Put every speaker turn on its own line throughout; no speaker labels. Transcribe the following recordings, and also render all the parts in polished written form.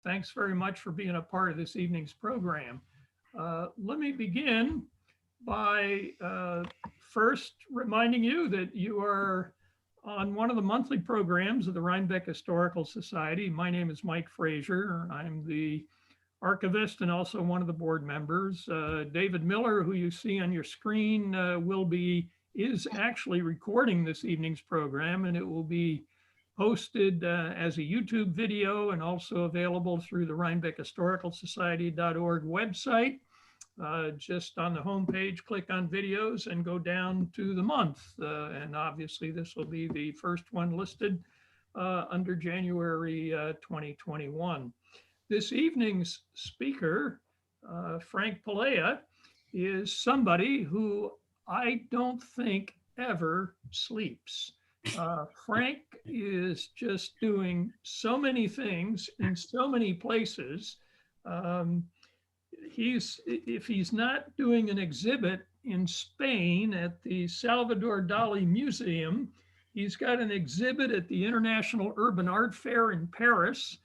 Thanks very much for being a part of this evening's program. Let me begin by first reminding you that you are on one of the monthly programs of the Rhinebeck Historical Society. My name is Mike Frazier. I'm the archivist and also one of the board members. David Miller, who you see on your screen, is actually recording this evening's program, and it will be posted as a YouTube video and also available through the rhinebeckhistoricalsociety.org website. Just on the homepage, click on videos and go down to the month. And obviously this will be the first one listed under January 2021. This evening's speaker, Franc Palaia, is somebody who I don't think ever sleeps. Franc is just doing so many things in so many places. If he's not doing an exhibit in Spain at the Salvador Dali Museum, he's got an exhibit at the International Urban Art Fair in Paris,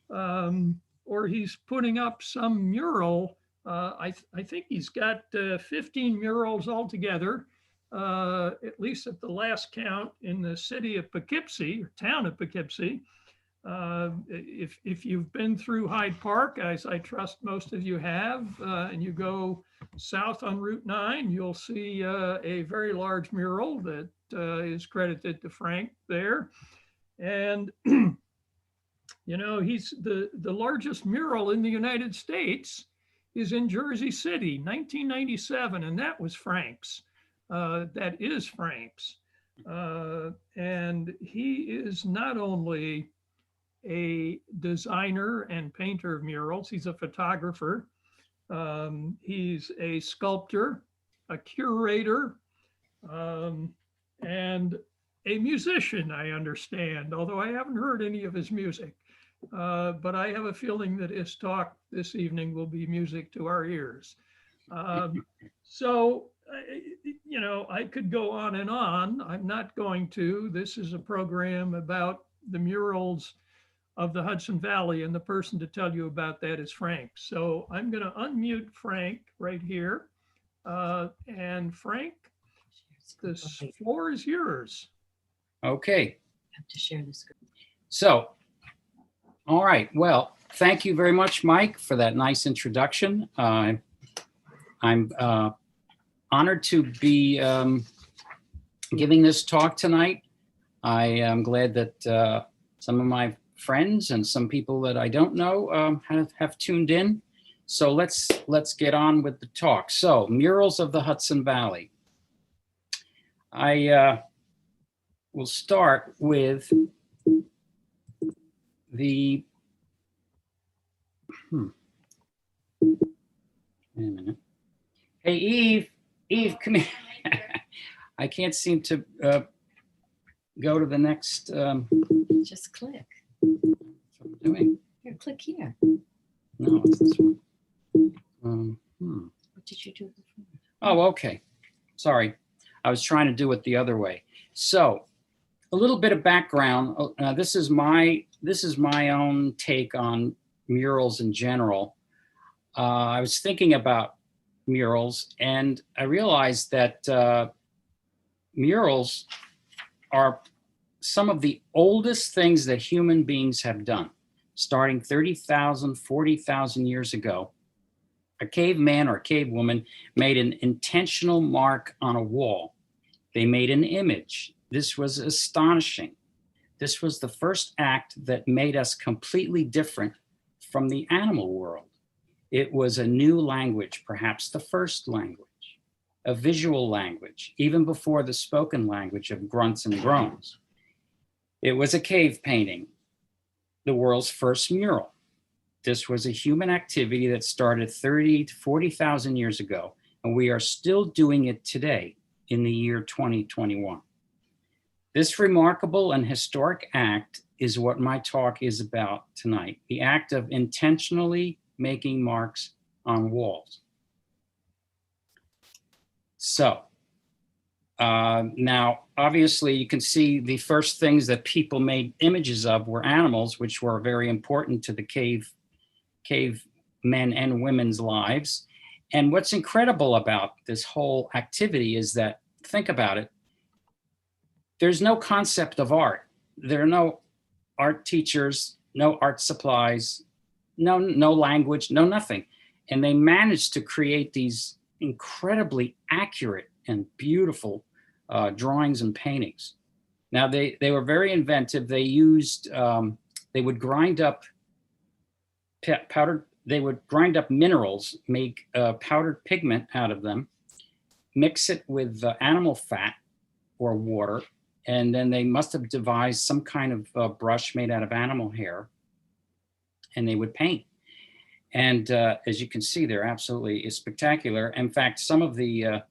or he's putting up some mural. I think he's got 15 murals altogether. At least at the last count, in the city of Poughkeepsie, or town of Poughkeepsie. If you've been through Hyde Park, as I trust most of you have, and you go south on Route 9, you'll see a very large mural that is credited to Franc there. And, you know, he's the largest mural in the United States is in Jersey City, 1997, and that was Franc's. That is Franc's. And he is not only a designer and painter of murals, he's a photographer. He's a sculptor, a curator, and a musician, I understand, although I haven't heard any of his music. But I have a feeling that his talk this evening will be music to our ears. So, you know, I could go on and on. I'm not going to. This is a program about the murals of the Hudson Valley, and the person to tell you about that is Franc. So I'm going to unmute Franc right here. And Franc, the floor is yours.
Okay.
I have to share the screen.
So, all right. Well, thank you very much, Mike, for that nice introduction. I'm honored to be giving this talk tonight. I am glad that some of my friends and some people that I don't know have tuned in. So let's get on with the talk. So, murals of the Hudson Valley. I will start with the wait a minute. Hey, Eve, come here. I can't seem to go to the next.
Just click.
That's what I'm doing.
Here, click here.
No, it's this one.
What did you do before?
Oh, okay. Sorry. I was trying to do it the other way. So, a little bit of background. This is my own take on murals in general. I was thinking about murals, and I realized that murals are some of the oldest things that human beings have done, starting 30,000, 40,000 years ago. A caveman or cavewoman made an intentional mark on a wall. They made an image. This was astonishing. This was the first act that made us completely different from the animal world. It was a new language, perhaps the first language, a visual language, even before the spoken language of grunts and groans. It was a cave painting, the world's first mural. This was a human activity that started 30 to 40,000 years ago, and we are still doing it today in the year 2021. This remarkable and historic act is what my talk is about tonight, the act of intentionally making marks on walls. So, now, obviously, you can see the first things that people made images of were animals, which were very important to the cave cave men and women's lives. And what's incredible about this whole activity is that, think about it, there's no concept of art. There are no art teachers, no art supplies, no language, no nothing. And they managed to create these incredibly accurate and beautiful drawings and paintings. Now they were very inventive. They used, they would grind up minerals, make powdered pigment out of them, mix it with animal fat or water, and then they must have devised some kind of brush made out of animal hair, and they would paint. And as you can see, they're absolutely spectacular. In fact, some of the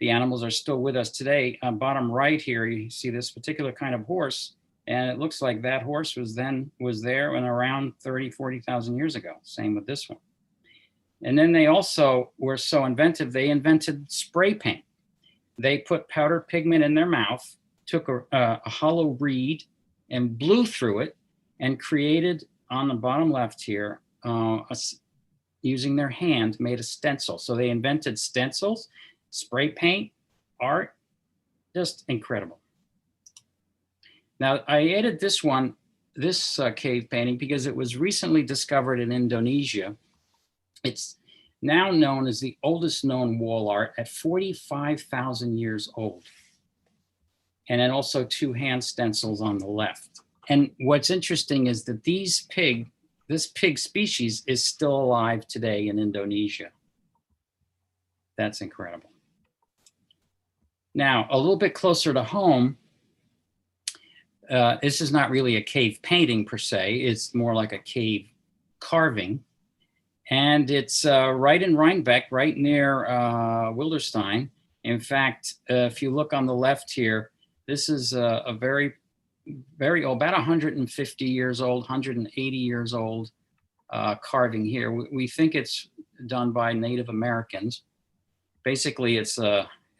animals are still with us today. On bottom right here, you see this particular kind of horse, and it looks like that horse was there and around 30, 40,000 years ago. Same with this one. And then they also were so inventive, they invented spray paint. They put powdered pigment in their mouth, took a hollow reed and blew through it and created on the bottom left here, using their hand, made a stencil. So they invented stencils, spray paint, art, just incredible. Now I added this cave painting because it was recently discovered in Indonesia. It's now known as the oldest known wall art at 45,000 years old. And then also 2 hand stencils on the left. And what's interesting is that this pig species is still alive today in Indonesia. That's incredible. Now, a little bit closer to home, this is not really a cave painting per se, it's more like a cave carving. And it's right in Rhinebeck, right near Wildenstein. In fact, if you look on the left here, this is a very, very old, about 150 years old, 180 years old carving here. We think it's done by Native Americans. Basically, it's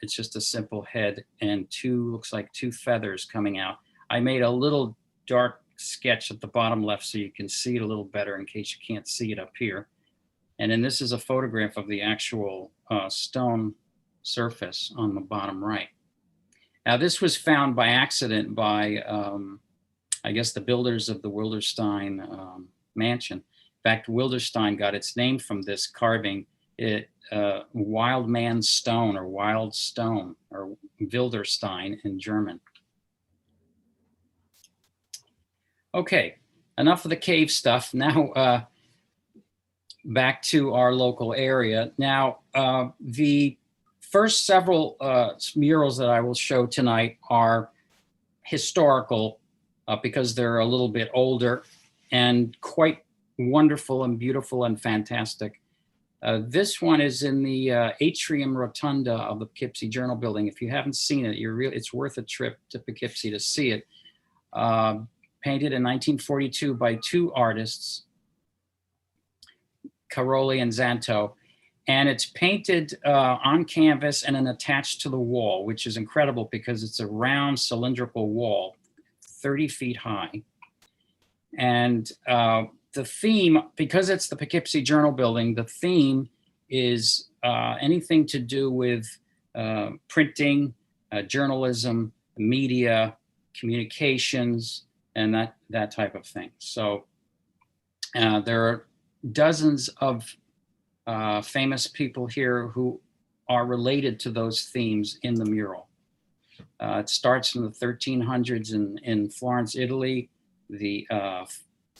just a simple head and looks like 2 feathers coming out. I made a little dark sketch at the bottom left so you can see it a little better in case you can't see it up here. And then this is a photograph of the actual stone surface on the bottom right. Now, this was found by accident by, I guess, the builders of the Wildenstein mansion. In fact, Wildenstein got its name from this carving, wild man's stone or wild stone or Wildenstein in German. Okay, enough of the cave stuff. Now, back to our local area. Now, the first several murals that I will show tonight are historical because they're a little bit older and quite wonderful and beautiful and fantastic. This one is in the atrium rotunda of the Poughkeepsie Journal building. If you haven't seen it, it's worth a trip to Poughkeepsie to see it. Painted in 1942 by 2 artists, Caroli and Zanto. And it's painted on canvas and then attached to the wall, which is incredible because it's a round cylindrical wall, 30 feet high. And the theme, because it's the Poughkeepsie Journal building, the theme is anything to do with printing, journalism, media, communications, and that type of thing. So there are dozens of famous people here who are related to those themes in the mural. It starts in the 1300s in Florence, Italy. The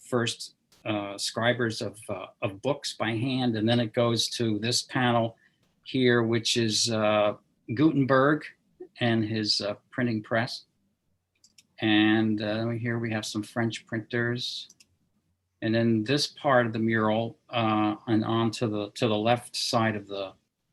first scribers of books by hand, and then it goes to this panel here, which is Gutenberg and his printing press. And here we have some French printers. And then this part of the mural and on to the left side of the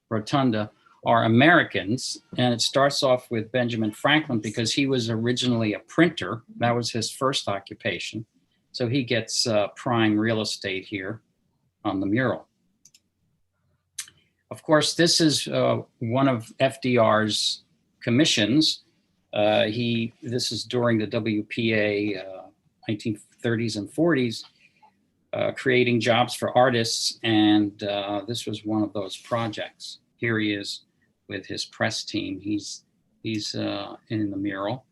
rotunda are Americans. And it starts off with Benjamin Franklin because he was originally a printer. That was his first occupation. So he gets prime real estate here on the mural. Of course, this is one of FDR's commissions. This is during the WPA 1930s and 40s. creating jobs for artists, and this was one of those projects. Here he is with his press team. He's in the mural.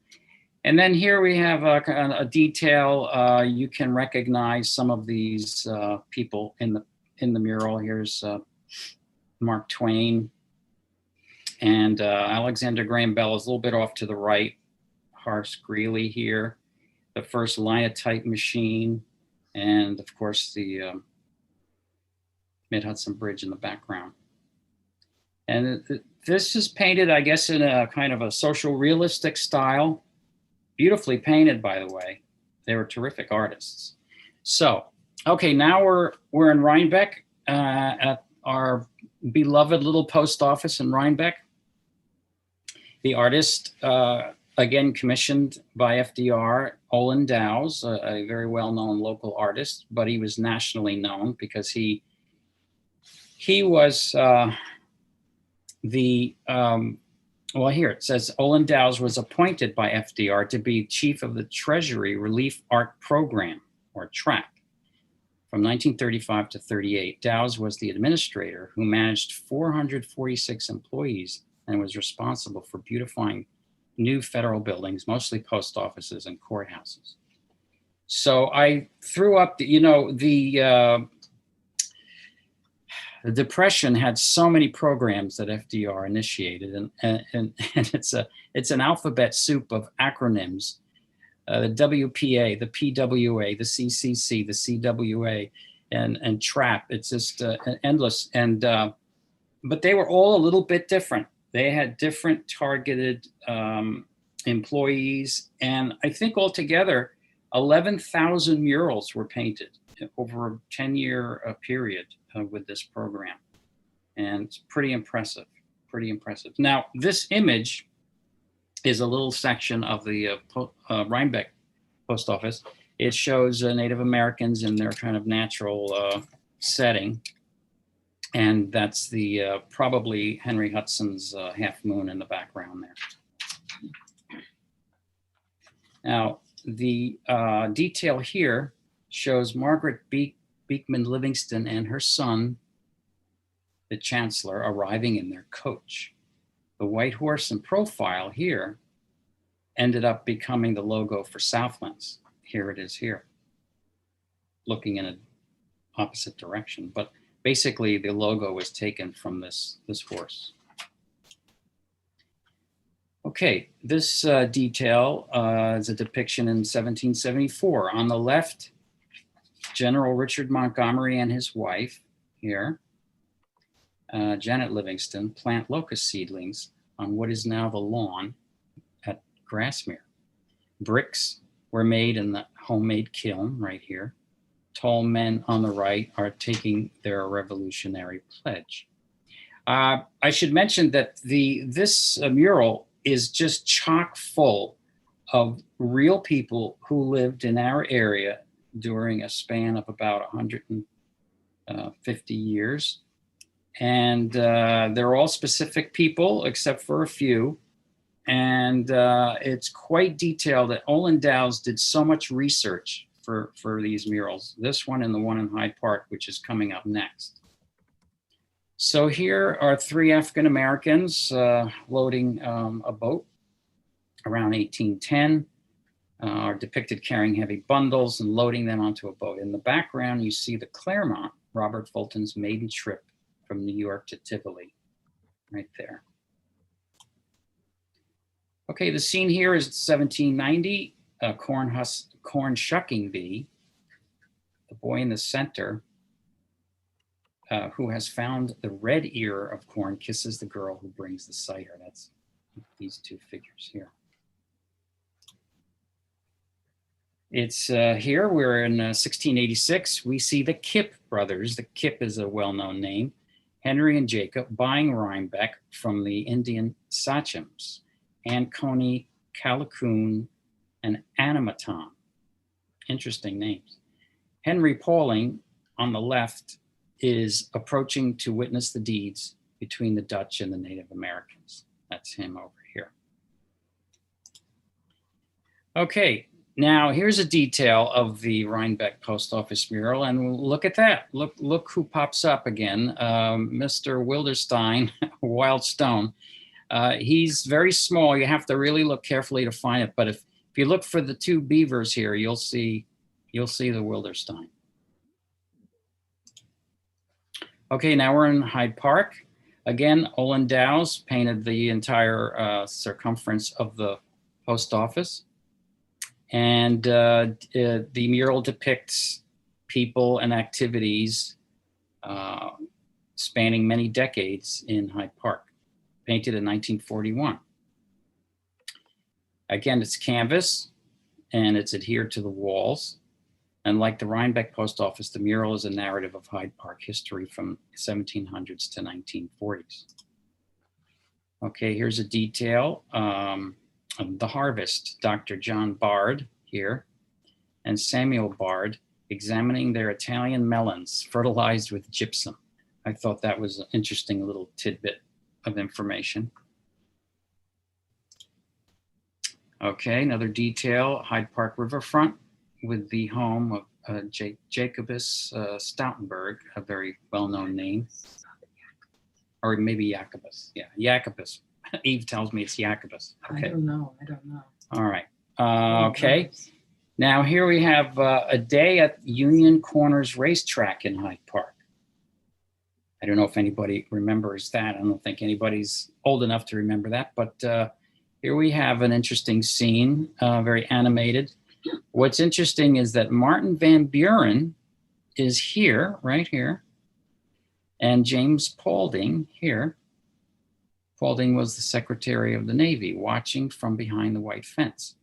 And then here we have a detail. You can recognize some of these people in the mural. Here's Mark Twain, and Alexander Graham Bell is a little bit off to the right. Horace Greeley here, the first linotype machine, and of course the Mid-Hudson Bridge in the background. And this is painted, I guess, in a kind of a social realistic style. Beautifully painted, by the way. They were terrific artists. So, okay, now we're in Rhinebeck at our beloved little post office in Rhinebeck. The artist, again, commissioned by FDR, Olin Dowes, a very well-known local artist, but he was nationally known because he was well, here it says Olin Dowes was appointed by FDR to be chief of the Treasury Relief Art Program, or TRAC. From 1935 to 38, Dowes was the administrator who managed 446 employees and was responsible for beautifying new federal buildings, mostly post offices and courthouses. So I threw up, the Depression had so many programs that FDR initiated, and it's an alphabet soup of acronyms. The WPA, the PWA, the CCC, the CWA, and TRAP. It's just endless. And but they were all a little bit different. They had different targeted employees, and I think altogether 11,000 murals were painted over a 10-year period with this program. And it's pretty impressive, pretty impressive. Now, this image is a little section of the Rhinebeck post office. It shows Native Americans in their kind of natural setting. And that's the probably Henry Hudson's half moon in the background there. Now, the detail here shows Margaret Beekman Livingston and her son, the Chancellor, arriving in their coach. The white horse in profile here ended up becoming the logo for Southlands. Here it is here, looking in an opposite direction. But basically, the logo was taken from this horse. Okay, this detail is a depiction in 1774. On the left, General Richard Montgomery and his wife here, Janet Livingston, plant locust seedlings on what is now the lawn at Grassmere. Bricks were made in the homemade kiln right here. Tall men on the right are taking their revolutionary pledge. I should mention that this mural is just chock full of real people who lived in our area during a span of about 150 years. And they're all specific people except for a few. And it's quite detailed that Olin Dowes did so much research for these murals, this one and the one in Hyde Park, which is coming up next. So here are three African Americans loading a boat around 1810, are depicted carrying heavy bundles and loading them onto a boat. In the background, you see the Claremont, Robert Fulton's maiden trip from New York to Tivoli, right there. Okay, the scene here is 1790, corn shucking bee. The boy in the center, who has found the red ear of corn, kisses the girl who brings the cider. That's these two figures here. It's here, we're in 1686. We see the Kipp brothers. The Kipp is a well-known name. Henry and Jacob buying Rhinebeck from the Indian Sachems, Anconi, Callicoon, and Animaton. Interesting names. Henry Pauling on the left is approaching to witness the deeds between the Dutch and the Native Americans. That's him over here. Okay, Now, here's a detail of the Rhinebeck Post Office mural, and look at that. Look who pops up again, Mr. Wilderstein, Wild Stone. He's very small. You have to really look carefully to find it. But if you look for the two beavers here, you'll see the Wilderstein. Okay, now we're in Hyde Park. Again, Olin Dowes painted the entire circumference of the post office. And the mural depicts people and activities spanning many decades in Hyde Park, painted in 1941. Again, it's canvas and it's adhered to the walls. And like the Rhinebeck Post Office, the mural is a narrative of Hyde Park history from 1700s to 1940s. Okay, here's a detail. The Harvest, Dr. John Bard here, and Samuel Bard examining their Italian melons fertilized with gypsum. I thought that was an interesting little tidbit of information. Okay, another detail, Hyde Park Riverfront with the home of Jacobus Stoutenberg, a very well-known name. Or maybe Jacobus, yeah, Jacobus. Eve tells me it's Jacobus. Okay.
I don't know.
All right. Okay. Now here we have a day at Union Corners Racetrack in Hyde Park. I don't know if anybody remembers that. I don't think anybody's old enough to remember that, but here we have an interesting scene, very animated. What's interesting is that Martin Van Buren is here, right here, and James Paulding here. Paulding was the Secretary of the Navy, watching from behind the white fence.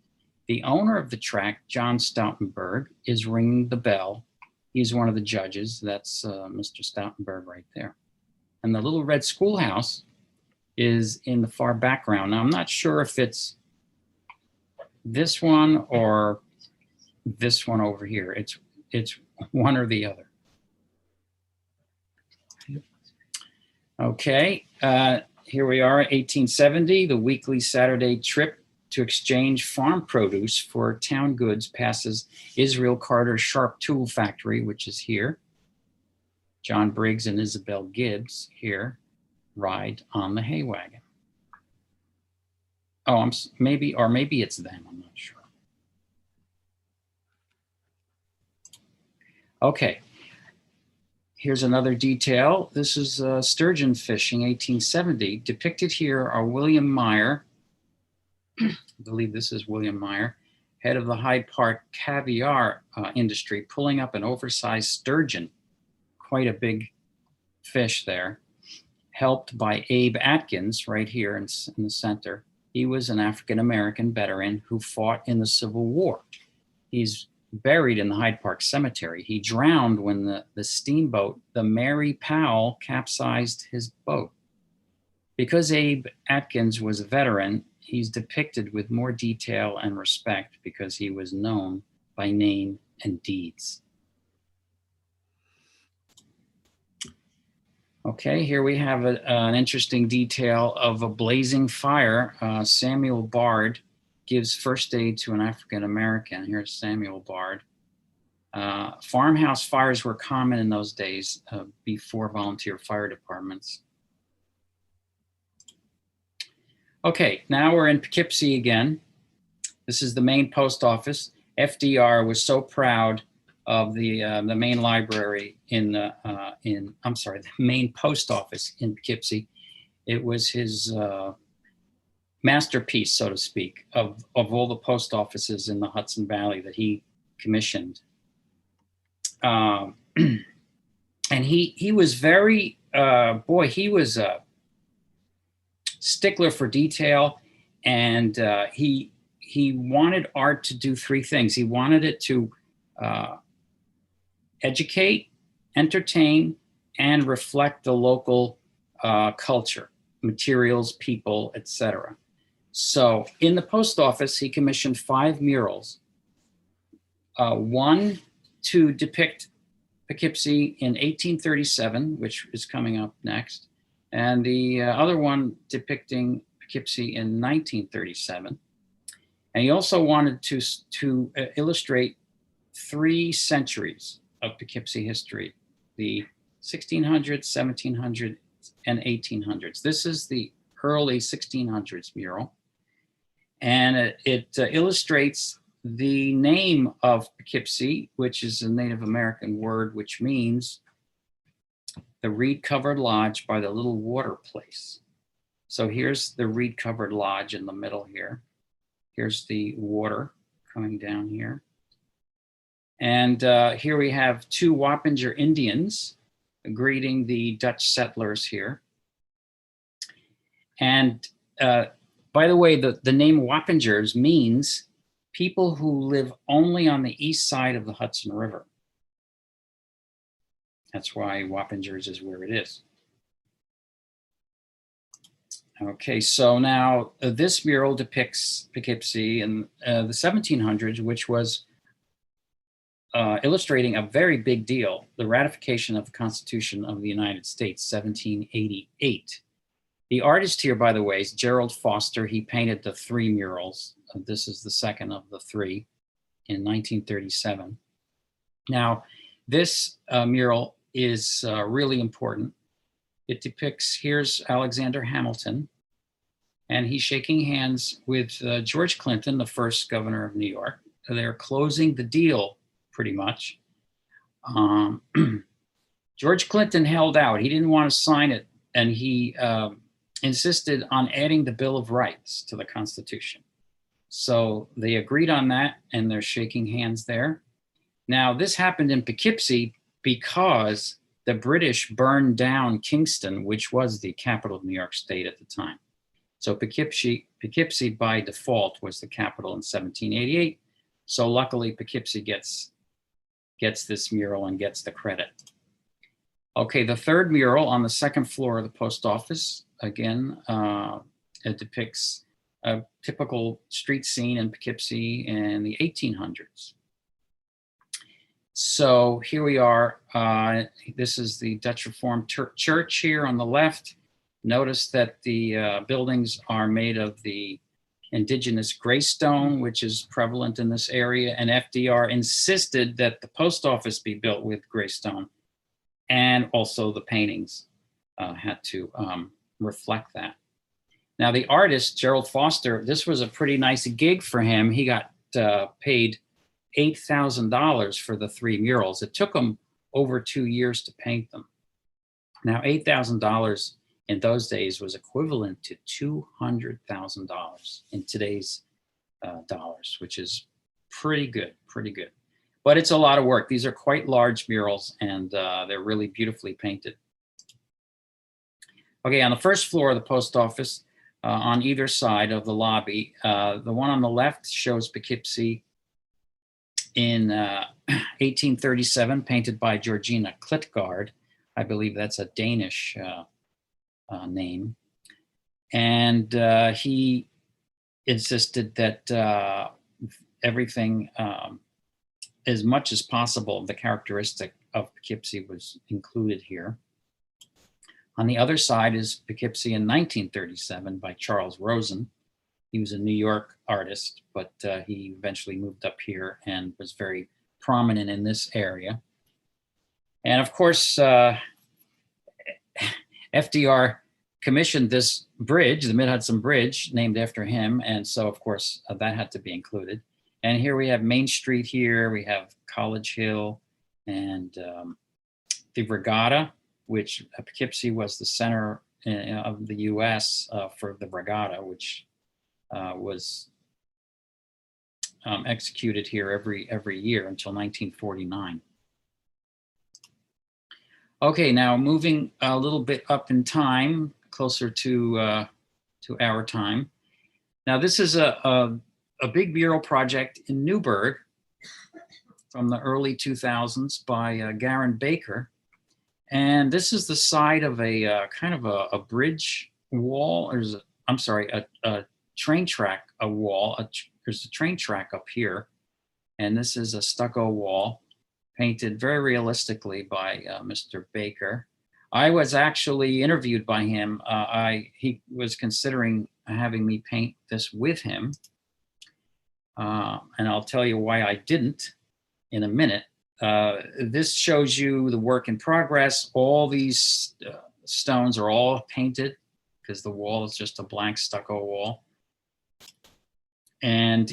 The owner of the track, John Stoutenberg, is ringing the bell. He's one of the judges. That's Mr. Stoutenberg right there. And the little red schoolhouse is in the far background. Now, I'm not sure if it's this one or this one over here. It's one or the other. Okay. Here we are, 1870, the weekly Saturday trip to exchange farm produce for town goods passes Israel Carter's Sharp Tool Factory, which is here. John Briggs and Isabel Gibbs here ride on the hay wagon. Oh, maybe it's them, I'm not sure. Okay. Here's another detail. This is sturgeon fishing, 1870. Depicted here are William Meyer, I believe this is William Meyer, head of the Hyde Park caviar industry, pulling up an oversized sturgeon, quite a big fish there, helped by Abe Atkins right here in the center. He was an African-American veteran who fought in the Civil War. He's buried in the Hyde Park Cemetery. He drowned when the steamboat, the Mary Powell, capsized his boat. Because Abe Atkins was a veteran, he's depicted with more detail and respect because he was known by name and deeds. Okay, here we have an interesting detail of a blazing fire. Samuel Bard gives first aid to an African-American. Here's Samuel Bard. Farmhouse fires were common in those days before volunteer fire departments. Okay, now we're in Poughkeepsie again. This is the main post office. FDR was so proud of the main library the main post office in Poughkeepsie. It was his masterpiece, so to speak, of all the post offices in the Hudson Valley that he commissioned. And he was very, he was a stickler for detail, and he wanted art to do three things. He wanted it to educate, entertain, and reflect the local culture, materials, people, etc. So in the post office, he commissioned 5 murals. One to depict Poughkeepsie in 1837, which is coming up next, and the other one depicting Poughkeepsie in 1937. And he also wanted to illustrate 3 centuries of Poughkeepsie history, the 1600s, 1700s, and 1800s. This is the early 1600s mural. And it illustrates the name of Poughkeepsie, which is a Native American word, which means the reed-covered lodge by the little water place. So here's the reed-covered lodge in the middle here. Here's the water coming down here. And here we have 2 Wappinger Indians greeting the Dutch settlers here. And by the way, the name Wappingers means people who live only on the east side of the Hudson River. That's why Wappingers is where it is. Okay, so now this mural depicts Poughkeepsie in the 1700s, which was illustrating a very big deal, the ratification of the Constitution of the United States, 1788. The artist here, by the way, is Gerald Foster. He painted the 3 murals. This is the second of the 3 in 1937. Now, this mural is really important. It depicts, here's Alexander Hamilton, and he's shaking hands with George Clinton, the first governor of New York. They're closing the deal, pretty much. George Clinton held out. He didn't want to sign it, and he insisted on adding the Bill of Rights to the Constitution. So they agreed on that, and they're shaking hands there. Now, this happened in Poughkeepsie because the British burned down Kingston, which was the capital of New York State at the time. So Poughkeepsie by default was the capital in 1788. So luckily Poughkeepsie gets this mural and gets the credit. Okay, the third mural on the second floor of the post office, again, it depicts a typical street scene in Poughkeepsie in the 1800s. So here we are. This is the Dutch Reformed Church here on the left. Notice that the buildings are made of the indigenous gray stone, which is prevalent in this area. And FDR insisted that the post office be built with gray stone. And also the paintings had to reflect that. Now the artist, Gerald Foster, this was a pretty nice gig for him. He got paid $8,000 for the 3 murals. It took him over 2 years to paint them. Now, $8,000 in those days was equivalent to $200,000 in today's dollars, which is pretty good, pretty good. But it's a lot of work. These are quite large murals, and they're really beautifully painted. Okay, on the first floor of the post office, on either side of the lobby, the one on the left shows Poughkeepsie in 1837, painted by Georgina Klitgaard. I believe that's a Danish name. And he insisted that everything, as much as possible, the characteristic of Poughkeepsie was included here. On the other side is Poughkeepsie in 1937 by Charles Rosen. He was a New York artist, but he eventually moved up here and was very prominent in this area. And of course, FDR commissioned this bridge, the Mid-Hudson Bridge, named after him. And so, of course, that had to be included. And here we have Main Street here, we have College Hill, and the Regatta, which Poughkeepsie was the center of the US for the Regatta, which was executed here every year until 1949. Okay, now moving a little bit up in time, closer to our time. Now this is a big mural project in Newburgh from the early 2000s by Garen Baker. And this is the side of a kind of a bridge wall, or I'm sorry, a train track, a wall. There's a train track up here. And this is a stucco wall painted very realistically by Mr. Baker. I was actually interviewed by him. He was considering having me paint this with him. And I'll tell you why I didn't in a minute. This shows you the work in progress. All these stones are all painted because the wall is just a blank stucco wall. And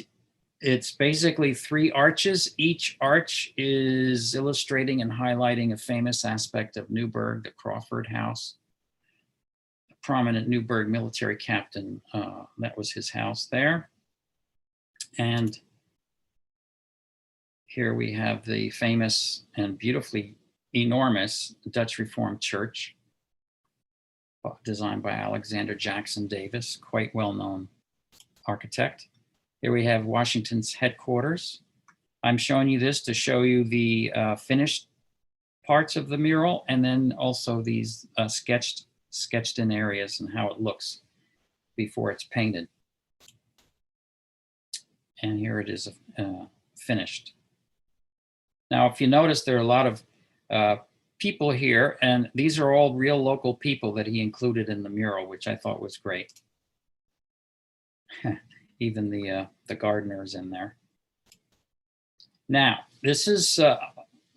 it's basically 3 arches. Each arch is illustrating and highlighting a famous aspect of Newburgh, the Crawford House. A prominent Newburgh military captain, that was his house there. And here we have the famous and beautifully enormous Dutch Reformed Church, designed by Alexander Jackson Davis, quite well-known architect. Here we have Washington's headquarters. I'm showing you this to show you the finished parts of the mural, and then also these sketched in areas and how it looks before it's painted. And here it is finished. Now, if you notice, there are a lot of people here, and these are all real local people that he included in the mural, which I thought was great. Even the gardener is in there. Now, this is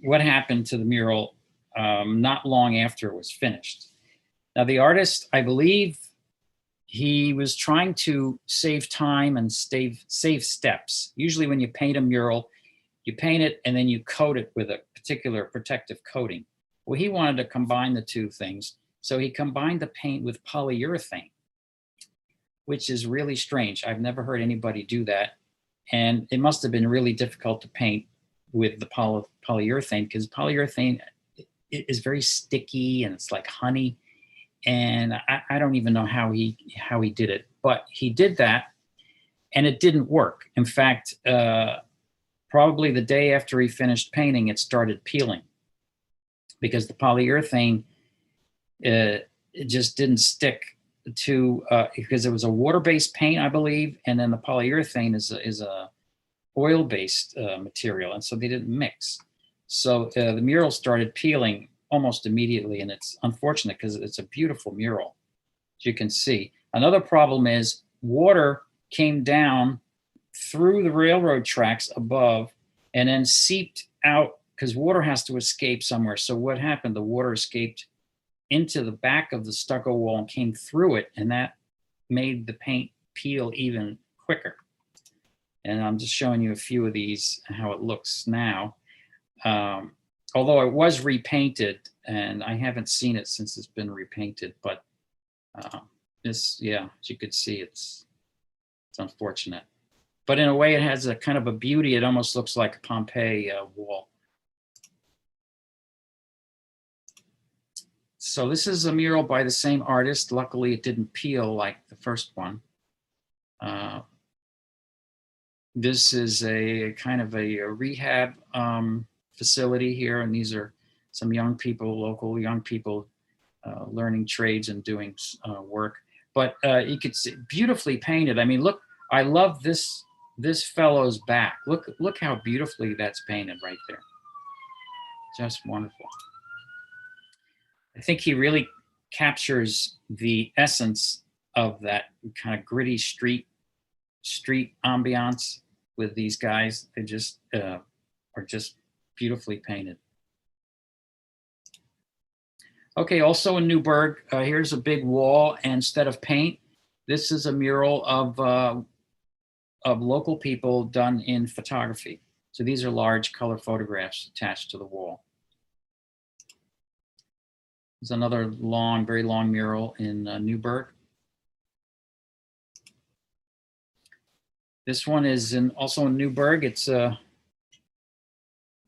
what happened to the mural not long after it was finished. Now, the artist, I believe, he was trying to save time and save steps. Usually when you paint a mural, you paint it and then you coat it with a particular protective coating. Well, he wanted to combine the 2 things. So he combined the paint with polyurethane, which is really strange. I've never heard anybody do that. And it must have been really difficult to paint with the polyurethane, because polyurethane is very sticky and it's like honey. And I don't even know how he did it, but he did that and it didn't work. In fact, probably the day after he finished painting, it started peeling because the polyurethane, it just didn't stick to, because it was a water-based paint, I believe, and then the polyurethane is a oil-based material, and so they didn't mix. So the mural started peeling almost immediately, and it's unfortunate because it's a beautiful mural, as you can see. Another problem is water came down through the railroad tracks above and then seeped out, because water has to escape somewhere. So what happened? The water escaped into the back of the stucco wall and came through it, and that made the paint peel even quicker. And I'm just showing you a few of these, how it looks now. Although it was repainted, and I haven't seen it since it's been repainted, but this, yeah, as you could see, it's unfortunate. But in a way, it has a kind of a beauty. It almost looks like a Pompeii wall. So this is a mural by the same artist. Luckily, it didn't peel like the first one. This is a kind of a rehab facility here, and these are some young people, local young people, learning trades and doing work. But you could see beautifully painted. I mean, look, I love this fellow's back. Look how beautifully that's painted right there. Just wonderful. I think he really captures the essence of that kind of gritty street ambiance with these guys. They just are just beautifully painted. Okay, also in Newburgh, here's a big wall, and instead of paint, this is a mural of local people done in photography. So these are large color photographs attached to the wall. There's another long, very long mural in Newburgh. This one is also in Newburgh. It's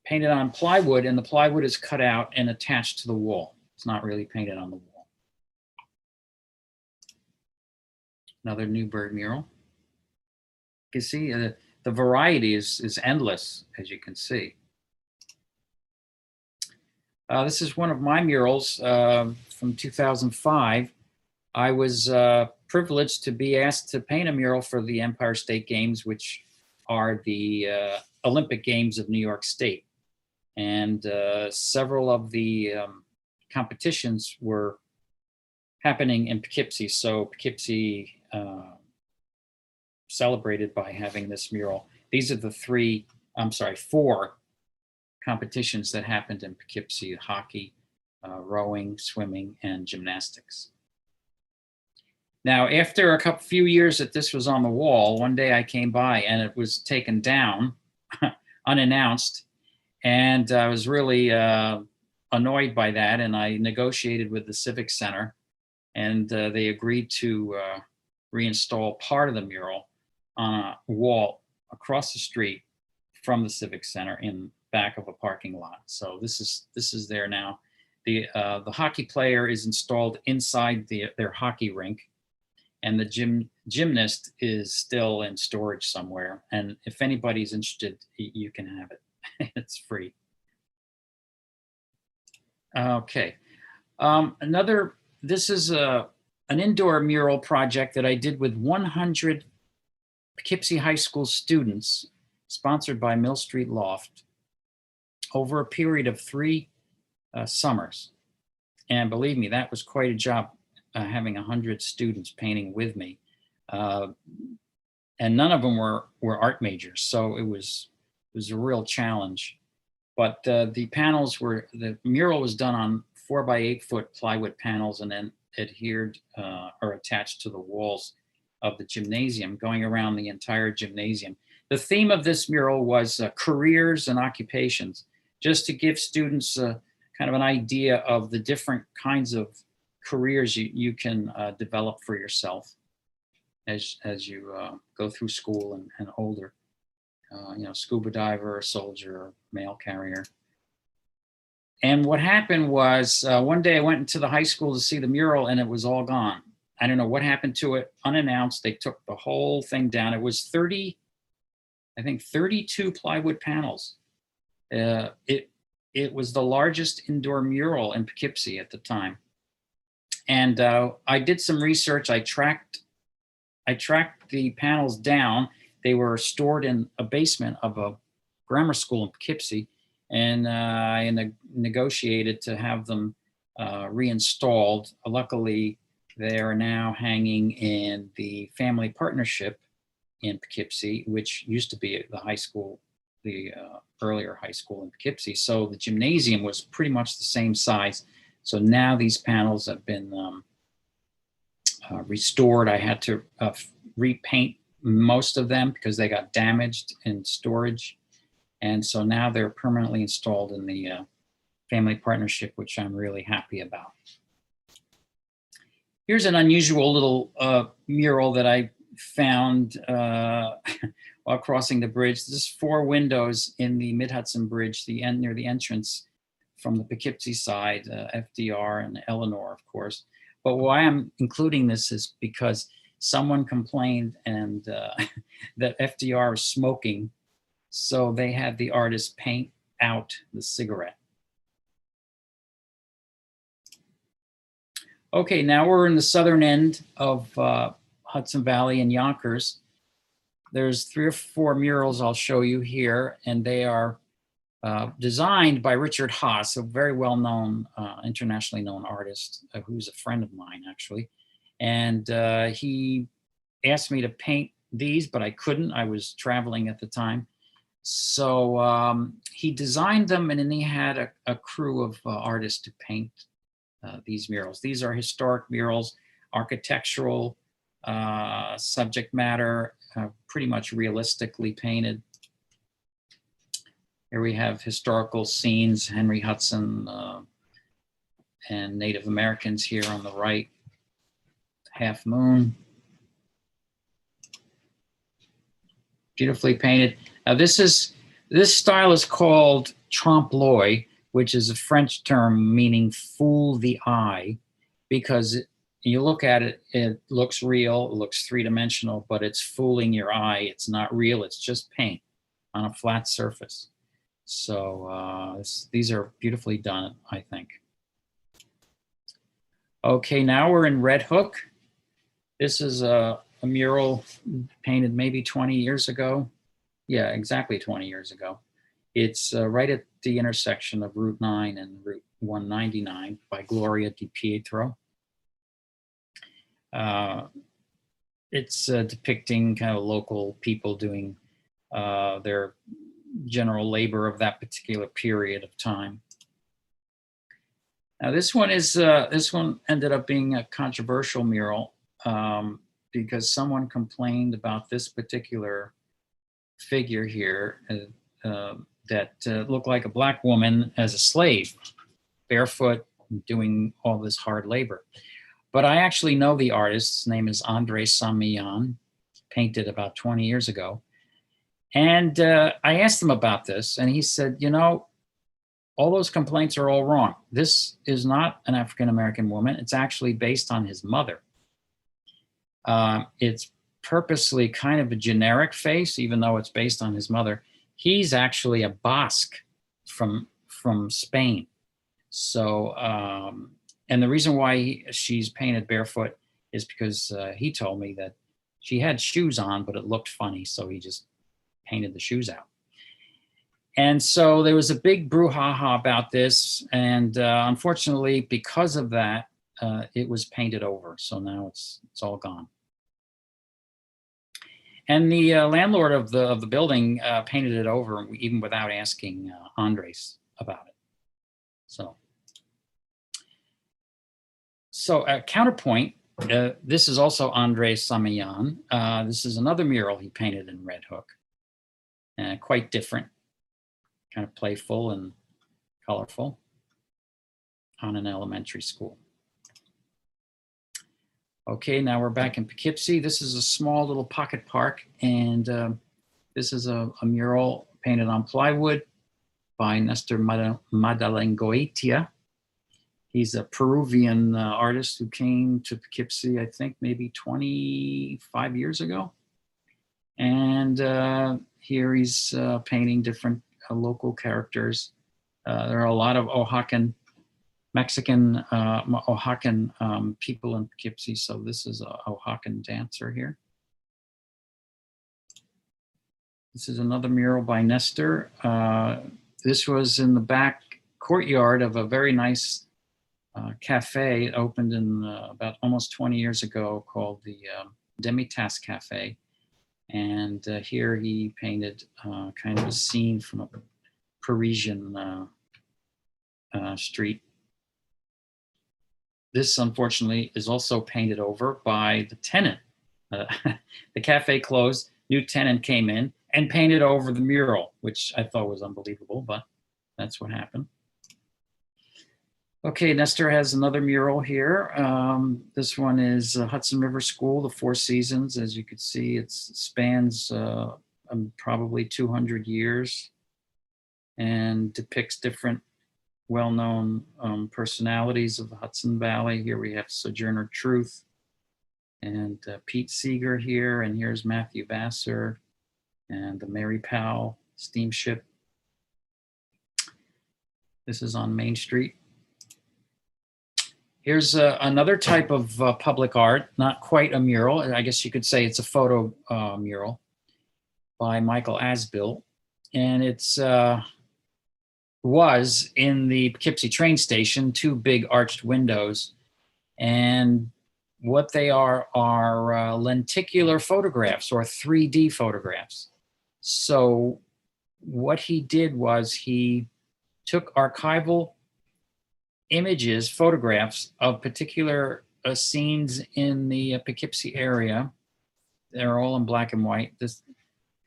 painted on plywood, and the plywood is cut out and attached to the wall. It's not really painted on the wall. Another Newburgh mural. You can see the variety is endless, as you can see. This is one of my murals from 2005. I was privileged to be asked to paint a mural for the Empire State Games, which are the Olympic Games of New York State. And several of the competitions were happening in Poughkeepsie. So Poughkeepsie celebrated by having this mural. these are the four competitions that happened in Poughkeepsie: hockey, rowing, swimming, and gymnastics. Now, after a few years that this was on the wall, one day I came by and it was taken down unannounced. And I was really annoyed by that. And I negotiated with the Civic Center, and they agreed to reinstall part of the mural on a wall across the street from the Civic Center in back of a parking lot. So this is there now. The hockey player is installed inside their hockey rink, and the gymnast is still in storage somewhere. And if anybody's interested, you can have it. It's free. Okay. This is an indoor mural project that I did with 100 Poughkeepsie High School students, sponsored by Mill Street Loft, over a period of 3 summers. And believe me, that was quite a job, having 100 students painting with me. And none of them were art majors, so it was a real challenge. But the mural was done on 4 by 8 foot plywood panels, and then adhered or attached to the walls of the gymnasium, going around the entire gymnasium. The theme of this mural was careers and occupations, just to give students kind of an idea of the different kinds of careers you can develop for yourself as you go through school and older. Scuba diver, soldier, mail carrier. And what happened was one day I went into the high school to see the mural, and it was all gone. I don't know what happened to it. Unannounced, they took the whole thing down. It was 32 plywood panels. It was the largest indoor mural in Poughkeepsie at the time. And I did some research. I tracked the panels down. They were stored in a basement of a grammar school in Poughkeepsie, and I negotiated to have them reinstalled. Luckily, they are now hanging in the Family Partnership in Poughkeepsie, which used to be the high school, the earlier high school in Poughkeepsie. So the gymnasium was pretty much the same size. So now these panels have been restored. I had to repaint most of them because they got damaged in storage. And so now they're permanently installed in the Family Partnership, which I'm really happy about. Here's an unusual little mural that I found while crossing the bridge. There's 4 windows in the Mid-Hudson Bridge, near the entrance from the Poughkeepsie side, FDR and Eleanor, of course. But why I'm including this is because someone complained and that FDR was smoking, so they had the artist paint out the cigarette. Okay, now we're in the southern end of Hudson Valley in Yonkers. There's 3 or 4 murals I'll show you here, and they are designed by Richard Haas, a very well-known, internationally known artist who's a friend of mine, actually. And he asked me to paint these, but I couldn't. I was traveling at the time. So he designed them, and then he had a crew of artists to paint these murals. These are historic murals, architectural subject matter, pretty much realistically painted. Here we have historical scenes, Henry Hudson and Native Americans here on the right, Half Moon. Beautifully painted. Now this style is called trompe-l'oeil, which is a French term meaning fool the eye, because you look at it, it looks real, it looks 3-dimensional, but it's fooling your eye. It's not real, it's just paint on a flat surface. So these are beautifully done, I think. Okay, now we're in Red Hook. This is a mural painted maybe 20 years ago. Yeah, exactly 20 years ago. It's right at the intersection of Route 9 and Route 199 by Gloria Di Pietro. It's depicting kind of local people doing their general labor of that particular period of time. Now this one ended up being a controversial mural because someone complained about this particular figure here that looked like a black woman as a slave, barefoot, doing all this hard labor. But I actually know the artist. His name is Andre Samian, painted about 20 years ago. And I asked him about this, and he said, you know, all those complaints are all wrong. This is not an African-American woman. It's actually based on his mother. It's purposely kind of a generic face, even though it's based on his mother. He's actually a Basque from Spain. So, and the reason why she's painted barefoot is because he told me that she had shoes on, but it looked funny. So he just painted the shoes out. And so there was a big brouhaha about this. And unfortunately, because of that, it was painted over. So now it's all gone. And the landlord of the building painted it over even without asking Andres about it. So counterpoint, this is also Andres Samian. This is another mural he painted in Red Hook. Quite different, kind of playful and colorful on an elementary school. Okay, now we're back in Poughkeepsie. This is a small little pocket park, and this is a mural painted on plywood by Nestor Madalengoitia. He's a Peruvian artist who came to Poughkeepsie, I think maybe 25 years ago. And here he's painting different local characters. There are a lot of Mexican Oaxacan people in Poughkeepsie. So this is a Oaxacan dancer here. This is another mural by Nestor. This was in the back courtyard of a very nice cafe. It opened in about almost 20 years ago, called the Demitasse Cafe. And here he painted kind of a scene from a Parisian street. This, unfortunately, is also painted over by the tenant. The cafe closed, new tenant came in and painted over the mural, which I thought was unbelievable, but that's what happened. Okay, Nestor has another mural here. This one is Hudson River School, the Four Seasons. As you can see, it spans probably 200 years and depicts different well-known personalities of the Hudson Valley. Here we have Sojourner Truth and Pete Seeger here, and here's Matthew Vassar and the Mary Powell steamship. This is on Main Street. Here's another type of public art, not quite a mural. I guess you could say it's a photo mural by Michael Asbill. And it's was in the Poughkeepsie train station, two big arched windows. And what they are lenticular photographs or 3D photographs. So what he did was he took archival images, photographs of particular scenes in the Poughkeepsie area. They're all in black and white.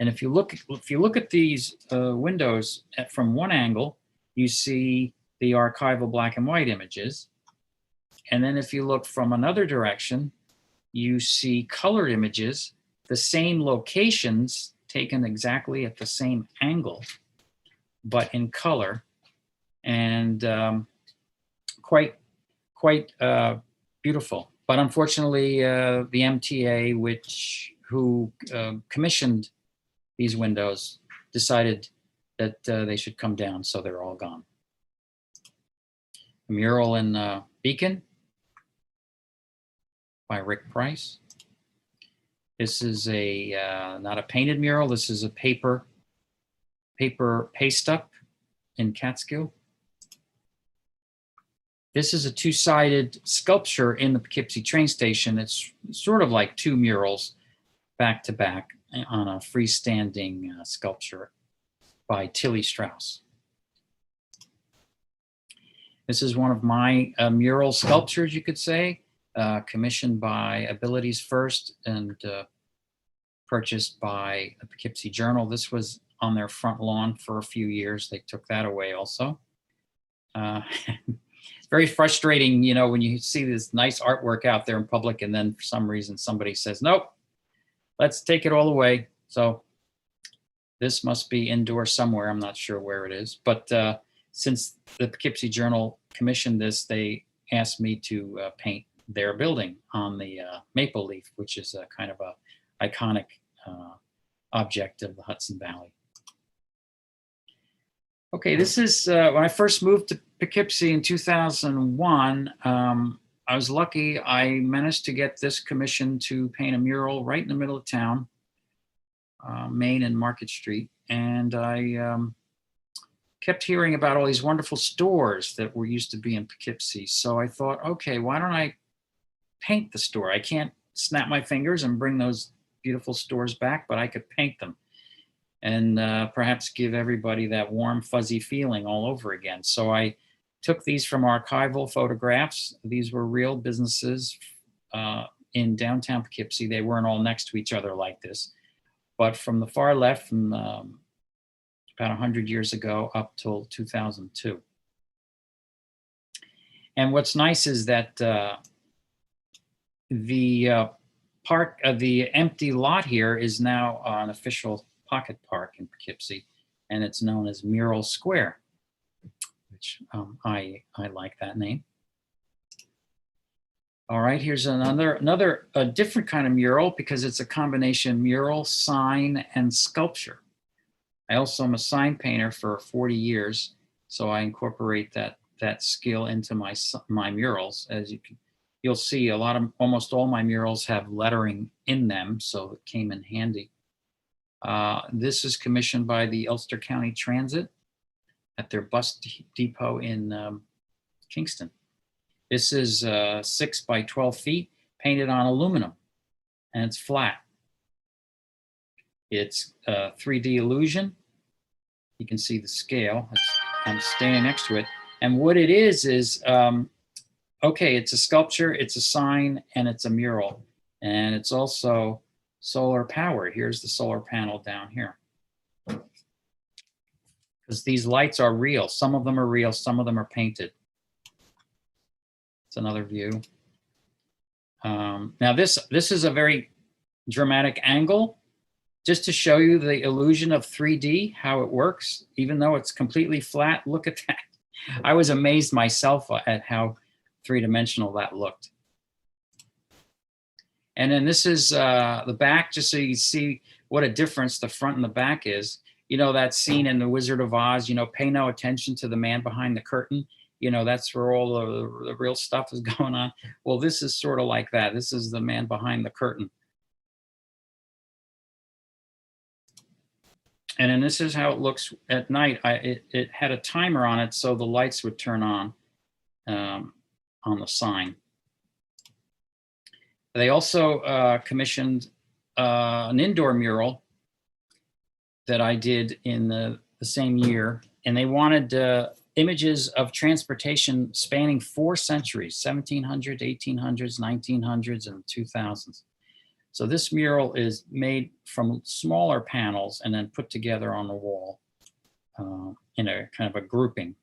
And if you look at these windows from one angle, you see the archival black and white images. And then if you look from another direction, you see colored images, the same locations taken exactly at the same angle, but in color. And quite beautiful. But unfortunately, the MTA, who commissioned these windows, decided that they should come down, so they're all gone. A mural in Beacon by Rick Price. This is not a painted mural. This is a paper paste up in Catskill. This is a two-sided sculpture in the Poughkeepsie train station. It's sort of like two murals back to back. on a freestanding sculpture by Tilly Strauss. This is one of my mural sculptures, you could say, commissioned by Abilities First and purchased by the Poughkeepsie Journal. This was on their front lawn for a few years. They took that away also. It's very frustrating, you know, when you see this nice artwork out there in public and then for some reason somebody says, nope, let's take it all away. So this must be indoor somewhere. I'm not sure where it is, but since the Poughkeepsie Journal commissioned this, they asked me to paint their building on the maple leaf, which is a kind of a iconic object of the Hudson Valley. Okay, this is when I first moved to Poughkeepsie in 2001. I was lucky. I managed to get this commission to paint a mural right in the middle of town, Main and Market Street, and I kept hearing about all these wonderful stores that were used to be in Poughkeepsie. So I thought, okay, why don't I paint the store? I can't snap my fingers and bring those beautiful stores back, but I could paint them and perhaps give everybody that warm, fuzzy feeling all over again. So I took these from archival photographs. These were real businesses in downtown Poughkeepsie. They weren't all next to each other like this, but from the far left, from about 100 years ago up till 2002. And what's nice is that the empty lot here is now an official pocket park in Poughkeepsie, and it's known as Mural Square, which I like that name. All right, here's another different kind of mural because it's a combination mural, sign, and sculpture. I also am a sign painter for 40 years, so I incorporate that skill into my murals. As you'll see, almost all my murals have lettering in them, so it came in handy. This is commissioned by the Ulster County Transit at their bus depot in Kingston. This is 6 by 12 feet, painted on aluminum, and it's flat. It's 3D illusion. You can see the scale. I'm standing next to it. And what it is okay, it's a sculpture, it's a sign, and it's a mural. And it's also solar powered. Here's the solar panel down here. Because these lights are real. Some of them are real, some of them are painted. It's another view. Now this is a very dramatic angle, just to show you the illusion of 3D, how it works, even though it's completely flat. Look at that. I was amazed myself at how three-dimensional that looked. And then this is the back, just so you see what a difference the front and the back is. You know, that scene in The Wizard of Oz, you know, pay no attention to the man behind the curtain. You know, that's where all the real stuff is going on. Well, this is sort of like that. This is the man behind the curtain. And then this is how it looks at night. It had a timer on it, so the lights would turn on the sign. They also commissioned an indoor mural that I did in the same year, and they wanted images of transportation spanning 4 centuries, 1700s, 1800s, 1900s, and 2000s. So this mural is made from smaller panels and then put together on the wall in a kind of a grouping.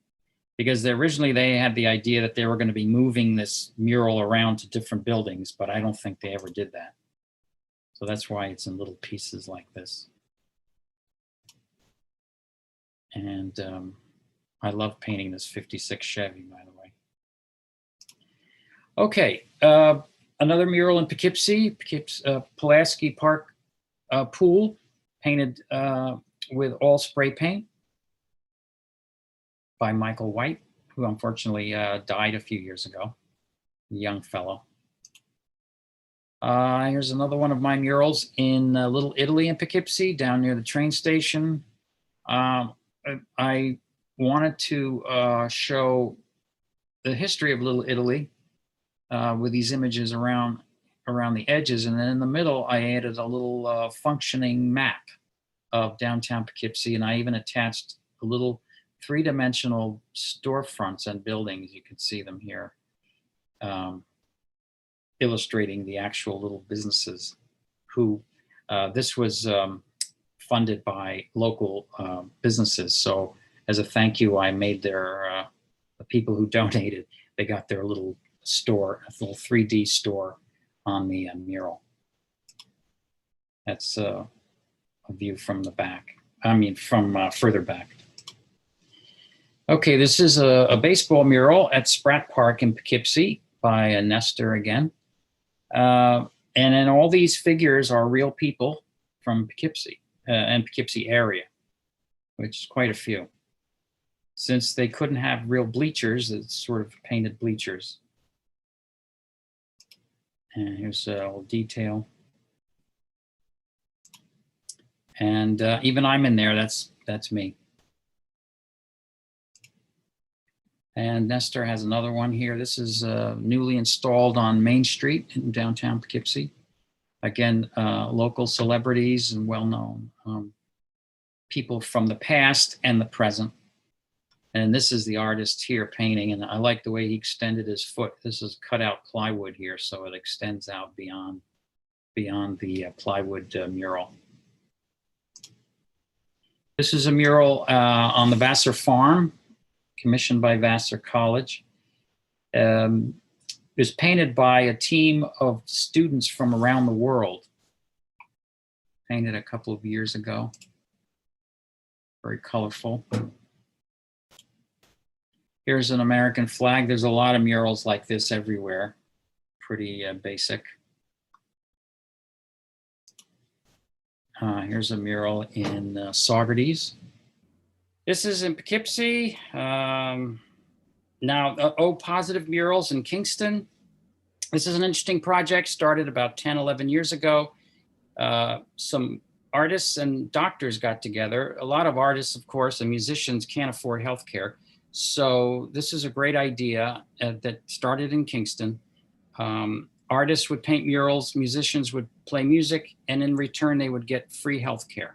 Because originally they had the idea that they were going to be moving this mural around to different buildings, but I don't think they ever did that. So that's why it's in little pieces like this. And I love painting this 56 Chevy, by the way. Okay, another mural in Poughkeepsie, Pulaski Park pool, painted with all spray paint by Michael White, who unfortunately died a few years ago, a young fellow. Here's another one of my murals in Little Italy in Poughkeepsie, down near the train station. I wanted to show the history of Little Italy with these images around around the edges. And then in the middle, I added a little functioning map of downtown Poughkeepsie. And I even attached a little three-dimensional storefronts and buildings. You can see them here, illustrating the actual little businesses who, this was funded by local businesses. So as a thank you, I made their, the people who donated, they got their little store, a little 3D store on the mural. That's a view from the back. I mean, from further back. Okay, this is a baseball mural at Spratt Park in Poughkeepsie by Nestor again. And then all these figures are real people from Poughkeepsie and Poughkeepsie area, which is quite a few. Since they couldn't have real bleachers, it's sort of painted bleachers. And here's a little detail. And even I'm in there, that's me. And Nestor has another one here. This is newly installed on Main Street in downtown Poughkeepsie. Again, local celebrities and well-known people from the past and the present. And this is the artist here painting, and I like the way he extended his foot. This is cut out plywood here, so it extends out beyond the plywood mural. This is a mural on the Vassar Farm, commissioned by Vassar College. It was painted by a team of students from around the world. Painted a couple of years ago. Very colorful. Here's an American flag. There's a lot of murals like this everywhere. Pretty basic. Here's a mural in Saugerties. This is in Poughkeepsie. Now, O Positive Murals in Kingston. This is an interesting project, started about 10, 11 years ago. Some artists and doctors got together. A lot of artists, of course, and musicians can't afford healthcare. So this is a great idea that started in Kingston. Artists would paint murals, musicians would play music, and in return, they would get free healthcare.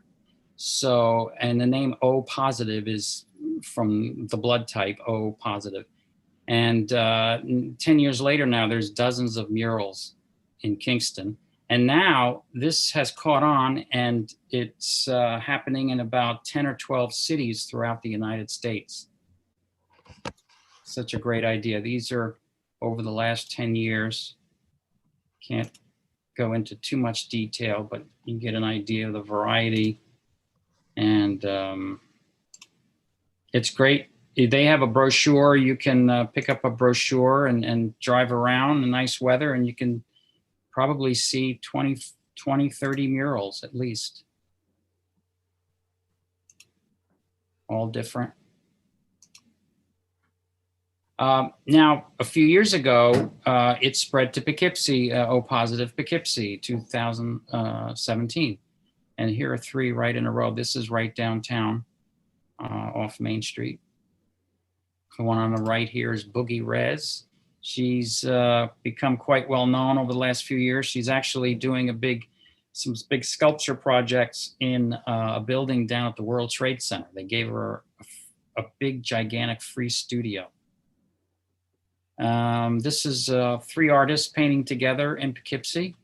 So, and the name O Positive is from the blood type, O Positive. And 10 years later now, there's dozens of murals in Kingston. And now this has caught on, and it's happening in about 10 or 12 cities throughout the United States. Such a great idea. These are over the last 10 years. Can't go into too much detail, but you get an idea of the variety. And it's great. They have a brochure. You can pick up a brochure and drive around in nice weather, and you can probably see 20, 30 murals at least. All different. Now, a few years ago, it spread to Poughkeepsie, O Positive Poughkeepsie, 2017. And here are three right in a row. This is right downtown off Main Street. The one on the right here is Boogie Rez. She's become quite well known over the last few years. She's actually doing some big sculpture projects in a building down at the World Trade Center. They gave her a big, gigantic free studio. This is three artists painting together in Poughkeepsie.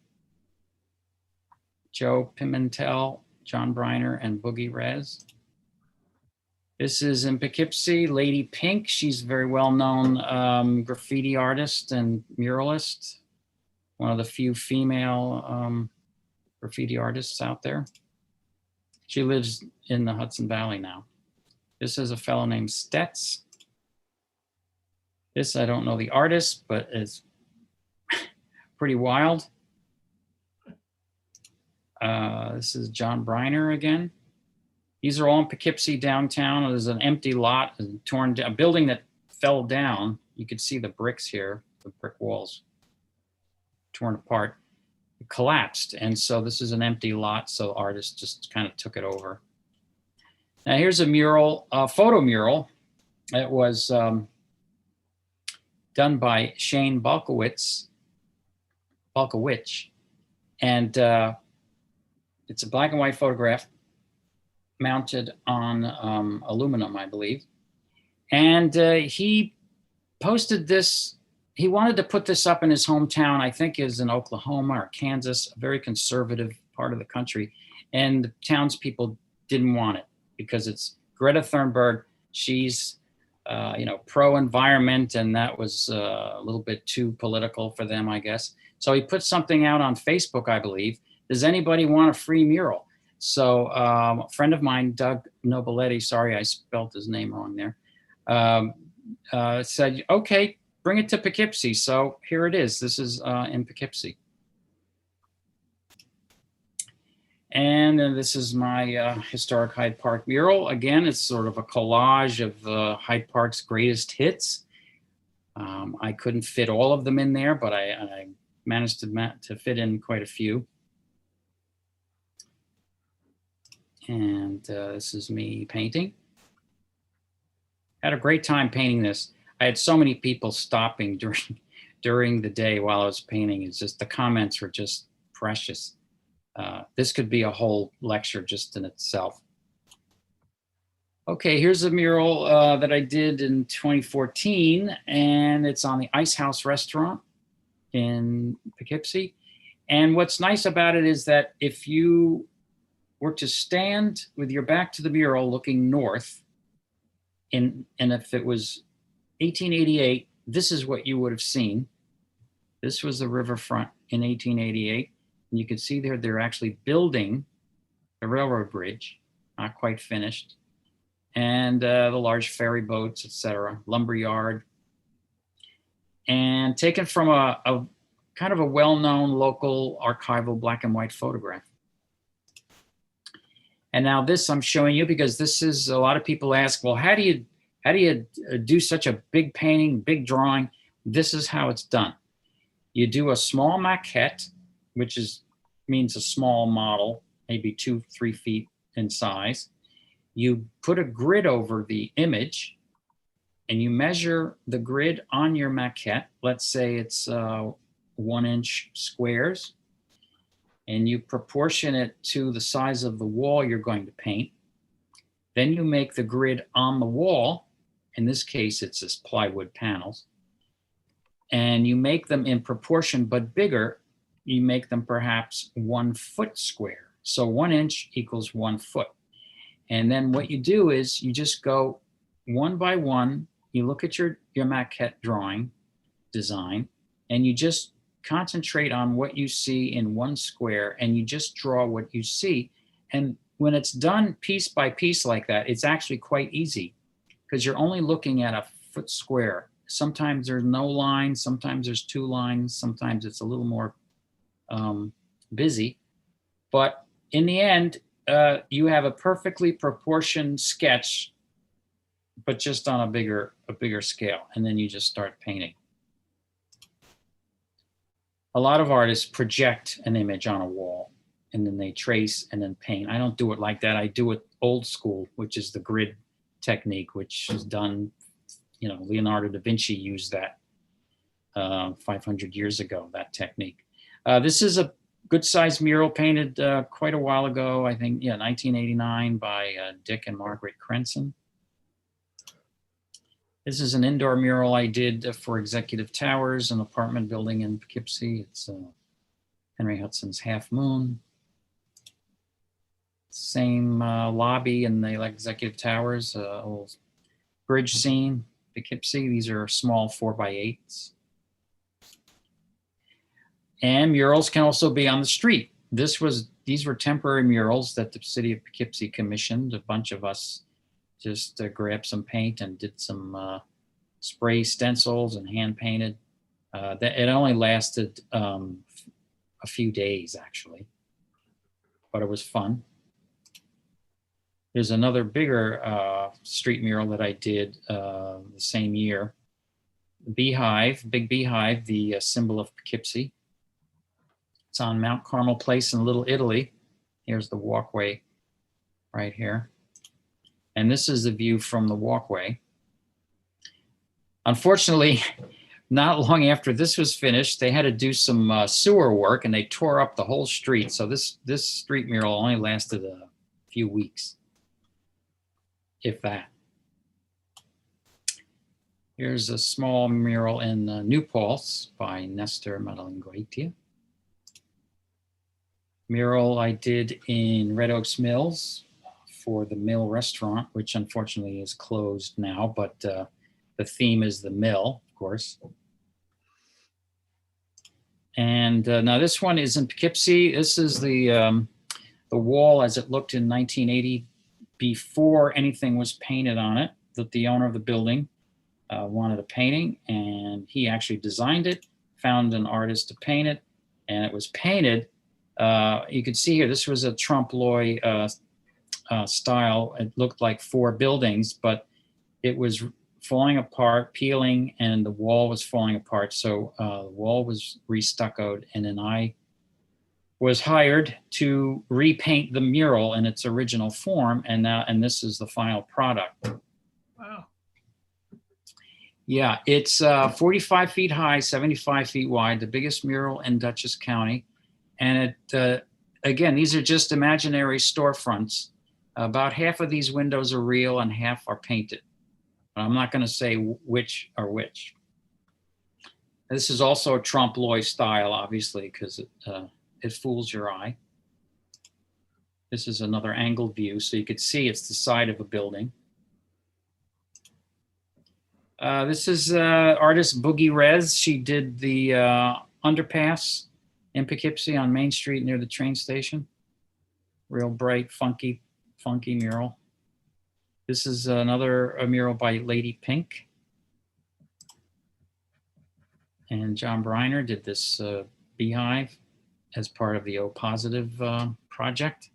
Joe Pimentel, John Briner, and Boogie Rez. This is in Poughkeepsie, Lady Pink. She's a very well-known graffiti artist and muralist. One of the few female graffiti artists out there. She lives in the Hudson Valley now. This is a fellow named Stetz. This, I don't know the artist, but it's pretty wild. This is John Briner again. These are all in Poughkeepsie downtown. There's an empty lot, a building that fell down. You could see the bricks here, the brick walls torn apart. It collapsed, and so this is an empty lot, so artists just kind of took it over. Now here's a mural, a photo mural. It was done by Shane Balkowitz. Poughkeepsie. And it's a black and white photograph mounted on aluminum, I believe. And he posted this. He wanted to put this up in his hometown, I think is in Oklahoma or Kansas, a very conservative part of the country. And the townspeople didn't want it because it's Greta Thunberg. She's, pro-environment, and that was a little bit too political for them, I guess. So he put something out on Facebook, I believe. Does anybody want a free mural? So a friend of mine, Doug Nobiletti, sorry I spelled his name wrong there, said, okay, bring it to Poughkeepsie. So here it is. This is in Poughkeepsie. And then this is my historic Hyde Park mural. Again, it's sort of a collage of Hyde Park's greatest hits. I couldn't fit all of them in there, but I managed to fit in quite a few. And this is me painting. Had a great time painting this. I had so many people stopping during the day while I was painting. It's just the comments were just precious. This could be a whole lecture just in itself. Okay, here's a mural that I did in 2014, and it's on the Ice House restaurant in Poughkeepsie. And what's nice about it is that if you were to stand with your back to the mural looking north, and if it was 1888, this is what you would have seen. This was the riverfront in 1888. And you can see there, they're actually building the railroad bridge, not quite finished, and the large ferry boats, etc., lumber yard, and taken from a kind of a well-known local archival black and white photograph. And now this I'm showing you because this is, a lot of people ask, well, how do you do such a big painting, big drawing? This is how it's done. You do a small maquette, which means a small model, maybe 2-3 feet in size. You put a grid over the image and you measure the grid on your maquette. Let's say it's 1-inch squares, and you proportion it to the size of the wall you're going to paint. Then you make the grid on the wall. In this case, it's just plywood panels. And you make them in proportion, but bigger. You make them perhaps 1 foot square. So 1 inch equals 1 foot. And then what you do is you just go one by one. You look at your maquette drawing design, and you just concentrate on what you see in 1 square, and you just draw what you see. And when it's done piece by piece like that, it's actually quite easy because you're only looking at a foot square. Sometimes there's no lines, sometimes there's 2 lines, sometimes it's a little more busy. But in the end, you have a perfectly proportioned sketch, but just on a bigger scale. And then you just start painting. A lot of artists project an image on a wall and then they trace and then paint. I don't do it like that. I do it old school, which is the grid technique, which is done, Leonardo da Vinci used that 500 years ago, that technique. This is a good sized mural painted quite a while ago, I think, 1989 by Dick and Margaret Crenson. This is an indoor mural I did for Executive Towers, an apartment building in Poughkeepsie. It's Henry Hudson's Half Moon. Same lobby in the Executive Towers, old bridge scene, Poughkeepsie. These are small 4x8s. And murals can also be on the street. These were temporary murals that the city of Poughkeepsie commissioned. A bunch of us just grabbed some paint and did some spray stencils and hand painted. It only lasted a few days actually, but it was fun. There's another bigger street mural that I did the same year. Beehive, big beehive, the symbol of Poughkeepsie. It's on Mount Carmel Place in Little Italy. Here's the walkway right here. And this is the view from the walkway. Unfortunately, not long after this was finished, they had to do some sewer work and they tore up the whole street. So this street mural only lasted a few weeks, if that. Here's a small mural in New Paltz by Nestor Madelingoitia. Mural I did in Red Oaks Mills for the Mill restaurant, which unfortunately is closed now, but the theme is the mill, of course. And now this one is in Poughkeepsie. This is the wall as it looked in 1980 before anything was painted on it, that the owner of the building wanted a painting, and he actually designed it, found an artist to paint it, and it was painted. You can see here, this was a trompe-l'oeil style. It looked like 4 buildings, but it was falling apart, peeling, and the wall was falling apart. So the wall was restuccoed, and then I was hired to repaint the mural in its original form, and this is the final product.
Wow.
Yeah, it's 45 feet high, 75 feet wide, the biggest mural in Dutchess County. And it, again, these are just imaginary storefronts. About half of these windows are real and half are painted. I'm not going to say which are which. This is also a trompe-l'oeil style, obviously, because it fools your eye. This is another angled view, so you could see it's the side of a building. This is artist Boogie Rez. She did the underpass in Poughkeepsie on Main Street near the train station. Real bright, funky mural. This is a mural by Lady Pink. And John Briner did this beehive as part of the O Positive project.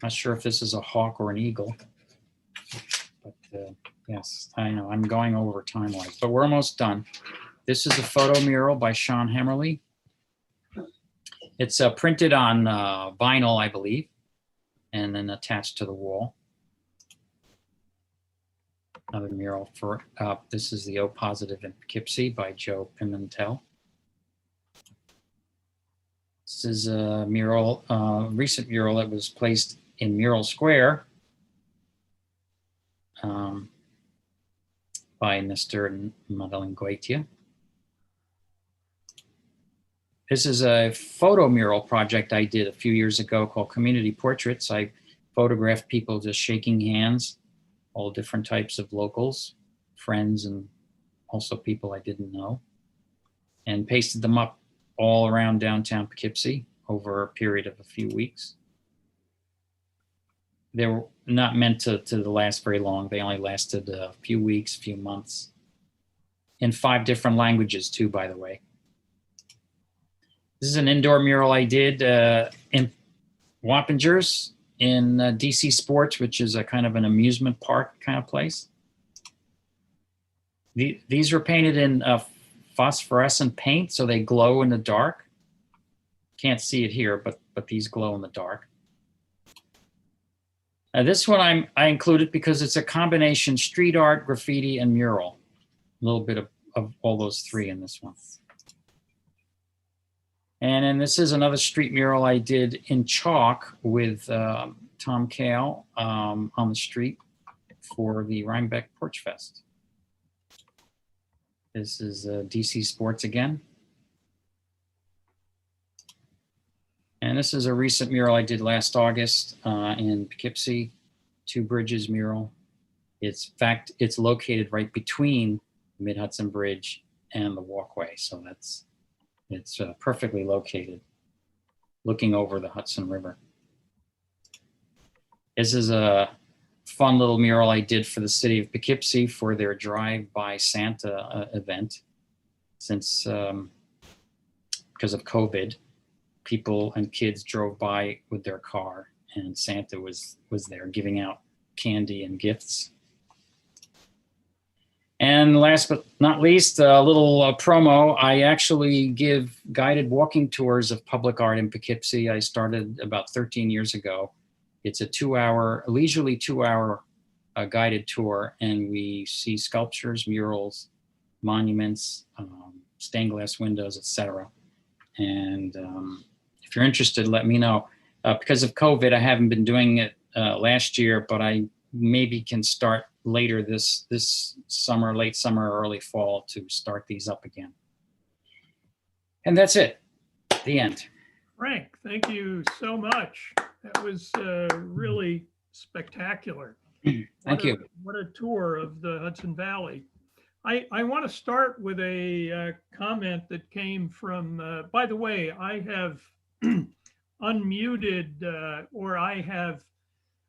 Not sure if this is a hawk or an eagle. But yes, I know I'm going over time-wise, but we're almost done. This is a photo mural by Sean Hemmerly. It's printed on vinyl, I believe, and then attached to the wall. Another mural for, this is the O Positive in Poughkeepsie by Joe Pimentel. This is a mural, recent mural that was placed in Mural Square by Nestor Madelingoitia. This is a photo mural project I did a few years ago called Community Portraits. I photographed people just shaking hands, all different types of locals, friends, and also people I didn't know, and pasted them up all around downtown Poughkeepsie over a period of a few weeks. They were not meant to last very long. They only lasted a few weeks, few months, in 5 different languages too, by the way. This is an indoor mural I did in Wappingers in DC Sports, which is a kind of an amusement park kind of place. These were painted in phosphorescent paint, so they glow in the dark. Can't see it here, but these glow in the dark. This one I included because it's a combination street art, graffiti, and mural. A little bit of all those 3 in this one. And then this is another street mural I did in chalk with Tom Kale on the street for the Rhinebeck Porch Fest. This is DC Sports again. And this is a recent mural I did last August in Poughkeepsie, 2 Bridges mural. It's located right between the Mid-Hudson Bridge and the walkway. So it's perfectly located, looking over the Hudson River. This is a fun little mural I did for the city of Poughkeepsie for their Drive-By Santa event. Since, because of COVID, people and kids drove by with their car and Santa was there giving out candy and gifts. And last but not least, a little promo. I actually give guided walking tours of public art in Poughkeepsie. I started about 13 years ago. It's a leisurely 2-hour a guided tour, and we see sculptures, murals, monuments, stained glass windows, etc. And if you're interested, let me know. Because of COVID, I haven't been doing it last year, but I maybe can start later this summer, late summer, or early fall, to start these up again. And that's it. The end.
Frank, thank you so much. That was really spectacular.
Thank you.
What a tour of the Hudson Valley. I want to start with a comment that came from, by the way, I have unmuted or I have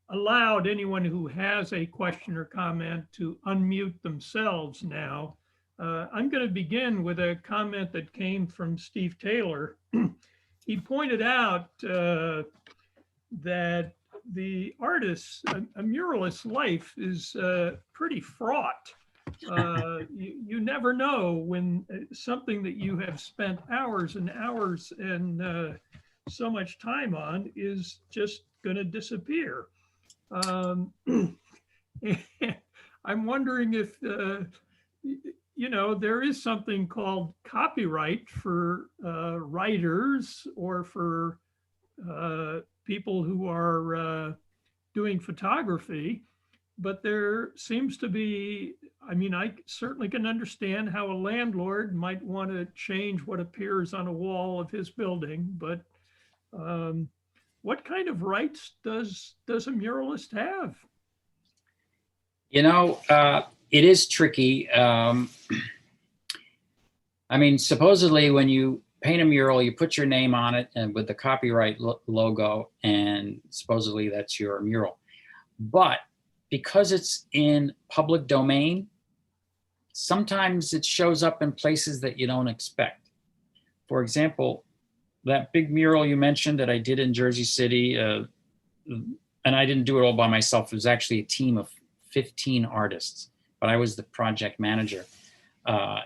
allowed anyone who has a question or comment to unmute themselves now. I'm going to begin with a comment that came from Steve Taylor. He pointed out that the artist's, a muralist's life is pretty fraught. You never know when something that you have spent hours and hours and so much time on is just going to disappear. I'm wondering if, you know, there is something called copyright for writers or for people who are doing photography, but there seems to be, I mean, I certainly can understand how a landlord might want to change what appears on a wall of his building, but what kind of rights does a muralist have?
You know, it is tricky. I mean, supposedly when you paint a mural, you put your name on it and with the copyright logo, and supposedly that's your mural. But because it's in public domain, sometimes it shows up in places that you don't expect. For example, that big mural you mentioned that I did in Jersey City, and I didn't do it all by myself. It was actually a team of 15 artists, but I was the project manager.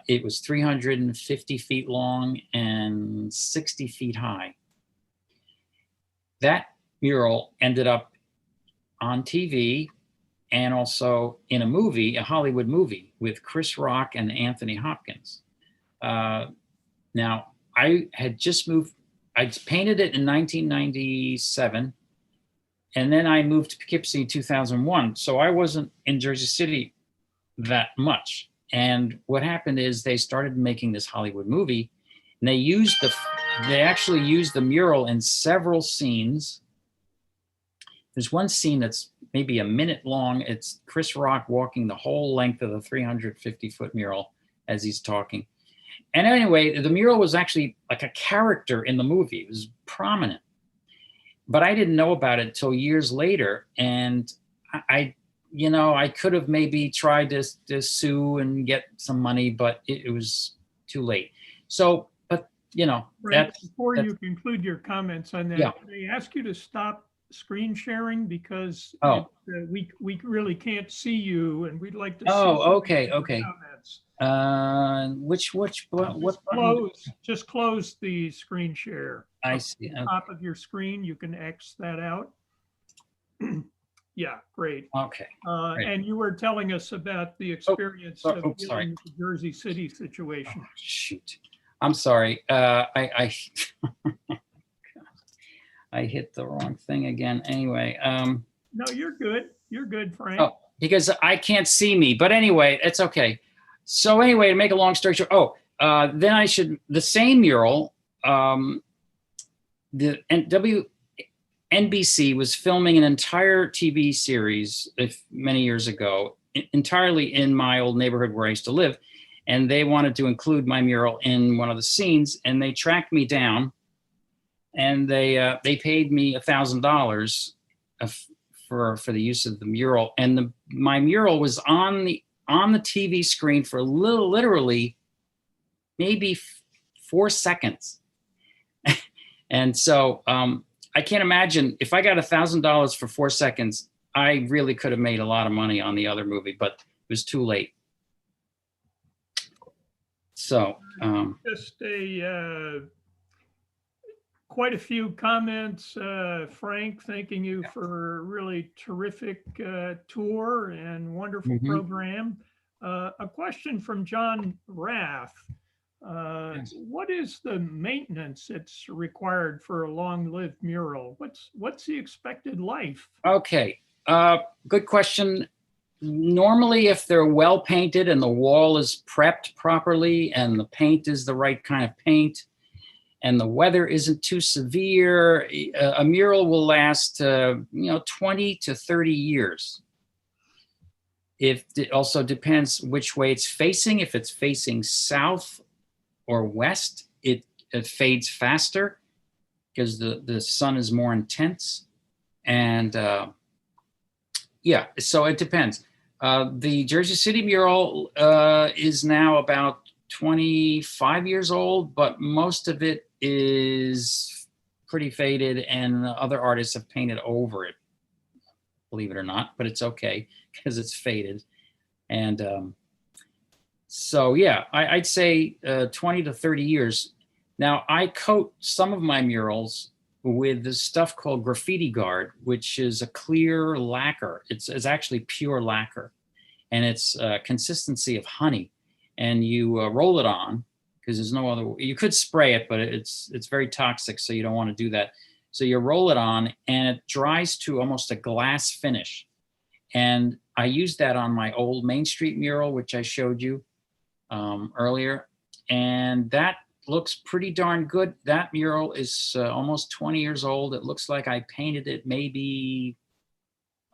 It was 350 feet long and 60 feet high. That mural ended up on TV and also in a movie, a Hollywood movie with Chris Rock and Anthony Hopkins. Now, I had just moved, I painted it in 1997, and then I moved to Poughkeepsie in 2001. So I wasn't in Jersey City that much. And what happened is they started making this Hollywood movie, and they actually used the mural in several scenes. There's one scene that's maybe a minute long. It's Chris Rock walking the whole length of the 350-foot mural as he's talking. And anyway, the mural was actually like a character in the movie. It was prominent. But I didn't know about it until years later. And I could have maybe tried to sue and get some money, but it was too late. So, but
Right. Before you conclude your comments on that,
yeah.
Can I ask you to stop screen sharing because we really can't see you, and we'd like to see
okay.
comments.
What
Just close the screen share.
I see.
At the top of your screen, you can X that out. Yeah, great.
Okay. Great.
And you were telling us about the experience of dealing with the Jersey City situation.
Oh, shoot. I'm sorry. I hit the wrong thing again. Anyway.
No, you're good. You're good, Frank.
Oh, because I can't see me. But anyway, it's okay. So anyway, to make a long story short, then the same mural, the NBC was filming an entire TV series many years ago, entirely in my old neighborhood where I used to live. And they wanted to include my mural in one of the scenes, and they tracked me down, and they paid me $1,000 for the use of the mural. And my mural was on the TV screen for literally maybe 4 seconds. And so I can't imagine if I got $1,000 for 4 seconds, I really could have made a lot of money on the other movie, but it was too late. So
just quite a few comments. Frank, thanking you for a really terrific tour and wonderful
Mhm.
program. A question from John Rath.
Yes.
What is the maintenance that's required for a long-lived mural? What's the expected life?
Okay, good question. Normally, if they're well painted and the wall is prepped properly and the paint is the right kind of paint and the weather isn't too severe, a mural will last, 20 to 30 years. If it also depends which way it's facing. If it's facing south or west, it fades faster because the sun is more intense. And yeah, so it depends. The Jersey City mural is now about 25 years old, but most of it is pretty faded, and other artists have painted over it, believe it or not, but it's okay because it's faded. And so, yeah, I'd say 20 to 30 years. Now, I coat some of my murals with this stuff called graffiti guard, which is a clear lacquer. It's actually pure lacquer, and it's consistency of honey. And you roll it on because there's no other. You could spray it, but it's very toxic, so you don't want to do that. So you roll it on, and it dries to almost a glass finish. And I used that on my old Main Street mural, which I showed you earlier, and that looks pretty darn good. That mural is almost 20 years old. It looks like I painted it maybe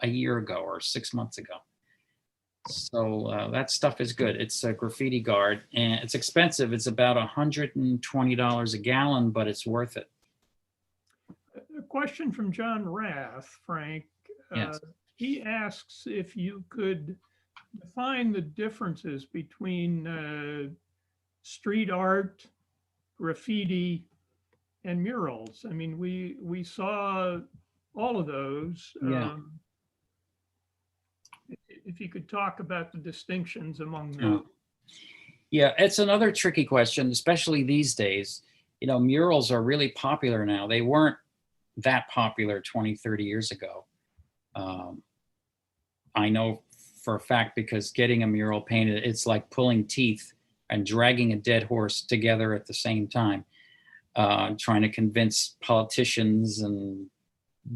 a year ago or 6 months ago. So that stuff is good. It's a graffiti guard, and it's expensive. It's about $120 a gallon, but it's worth it.
A question from John Rath, Frank.
Yes.
He asks if you could define the differences between street art, graffiti, and murals. I mean, we saw all of those.
Yeah.
If you could talk about the distinctions among
Yeah.
them.
Yeah, it's another tricky question, especially these days. Murals are really popular now. They weren't that popular 20, 30 years ago. I know for a fact because getting a mural painted, it's like pulling teeth and dragging a dead horse together at the same time, trying to convince politicians and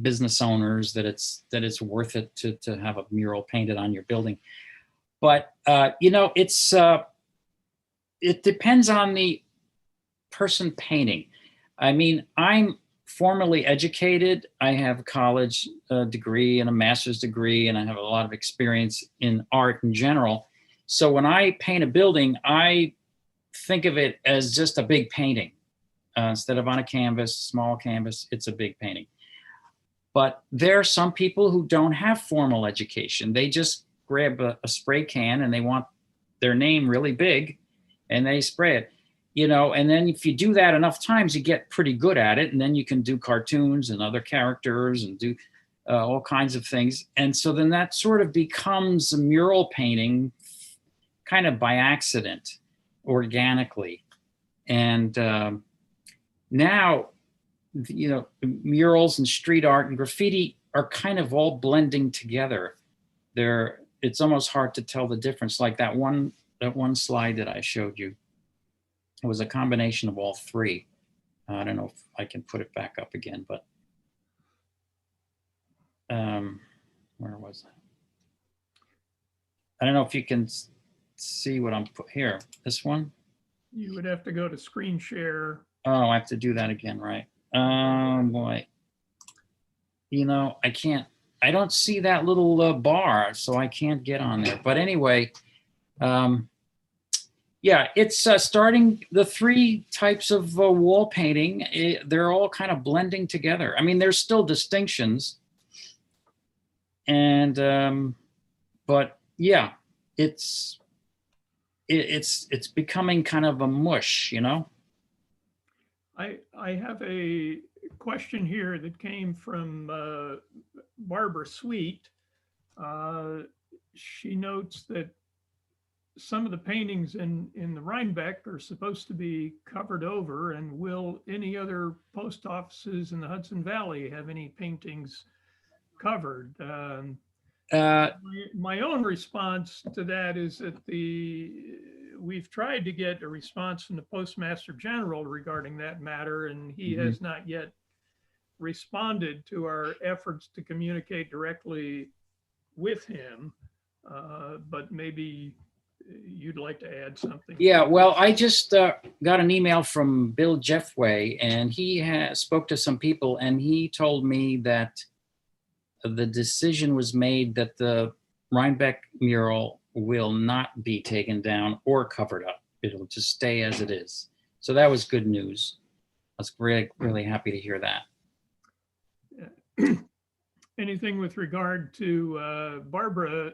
business owners that it's worth it to have a mural painted on your building. But it depends on the person painting. I mean, I'm formally educated. I have a college degree and a master's degree, and I have a lot of experience in art in general. So when I paint a building, I think of it as just a big painting. Instead of on a canvas, small canvas, it's a big painting. But there are some people who don't have formal education. They just grab a spray can and they want their name really big and they spray it. And then if you do that enough times, you get pretty good at it. And then you can do cartoons and other characters and do all kinds of things. And so then that sort of becomes a mural painting kind of by accident, organically. And now, murals and street art and graffiti are kind of all blending together. It's almost hard to tell the difference. Like that one slide that I showed you, it was a combination of all three. I don't know if I can put it back up again, but where was that? I don't know if you can see what I'm put here. This one?
You would have to go to screen share.
Oh, I have to do that again, right? Boy. I don't see that little bar, so I can't get on there. But anyway, yeah, it's starting the three types of wall painting. They're all kind of blending together. I mean, there's still distinctions. And, but yeah, it's becoming kind of a mush,
I have a question here that came from Barbara Sweet. She notes that some of the paintings in the Rhinebeck are supposed to be covered over, and will any other post offices in the Hudson Valley have any paintings covered?
Uh,
My own response to that is that we've tried to get a response from the Postmaster General regarding that matter, and he
Mhm.
has not yet responded to our efforts to communicate directly with him. But maybe you'd like to add something.
Yeah, well, I just got an email from Bill Jeffway, and he spoke to some people, and he told me that the decision was made that the Rhinebeck mural will not be taken down or covered up. It'll just stay as it is. So that was good news. I was really, really happy to hear that.
Anything with regard to Barbara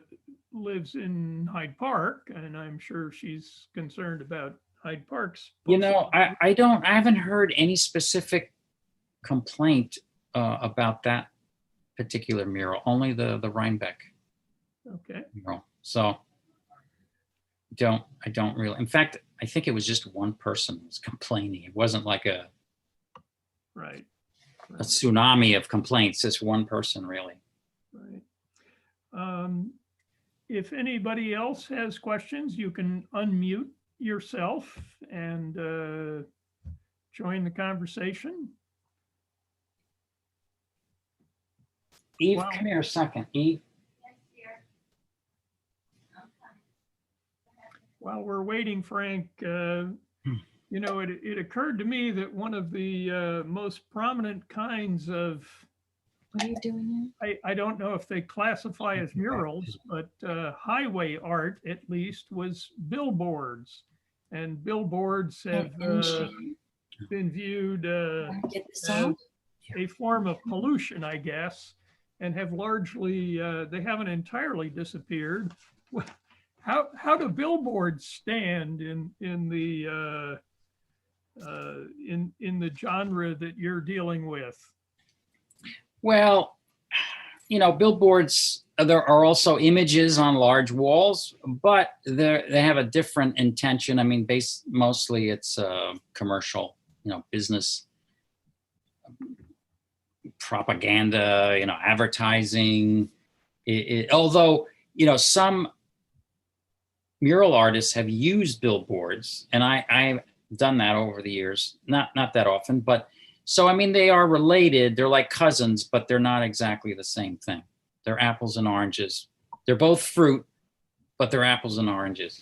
lives in Hyde Park, and I'm sure she's concerned about Hyde Park's.
You know, I haven't heard any specific complaint about that particular mural, only the Rhinebeck
Okay,
mural. So I don't really, in fact, I think it was just one person was complaining. It wasn't like a
right.
tsunami of complaints, just one person really.
Right. If anybody else has questions, you can unmute yourself and join the conversation.
Eve,
Wow.
come here a second. Eve.
While we're waiting, Frank, you know, it occurred to me that one of the most prominent kinds of,
What are you doing now?
I don't know if they classify as murals, but highway art at least was billboards. And billboards have been viewed
Get this
as
on?
a form of pollution, I guess, and have largely, they haven't entirely disappeared. How do billboards stand in the genre that you're dealing with?
Well, you know, billboards, there are also images on large walls, but they have a different intention. I mean, mostly it's commercial, you know, business propaganda, you know, advertising. Although, you know, some mural artists have used billboards, and I've done that over the years, not that often, but so, I mean, they are related. They're like cousins, but they're not exactly the same thing. They're apples and oranges. They're both fruit, but they're apples and oranges.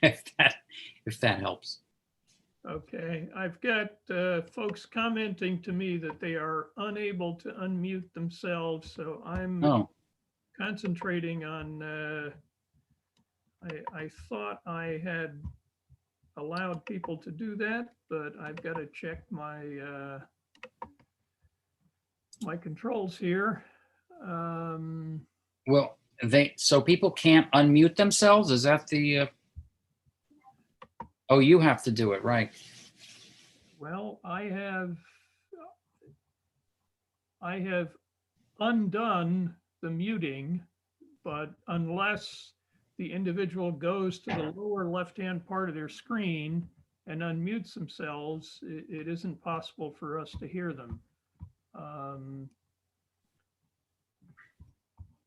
if that helps.
Okay, I've got folks commenting to me that they are unable to unmute themselves, so I'm concentrating on, I thought I had allowed people to do that, but I've got to check my my controls here.
Well, so people can't unmute themselves? Is that the oh, you have to do it, right?
Well, I have undone the muting, but unless the individual goes to the lower left-hand part of their screen and unmutes themselves, it isn't possible for us to hear them.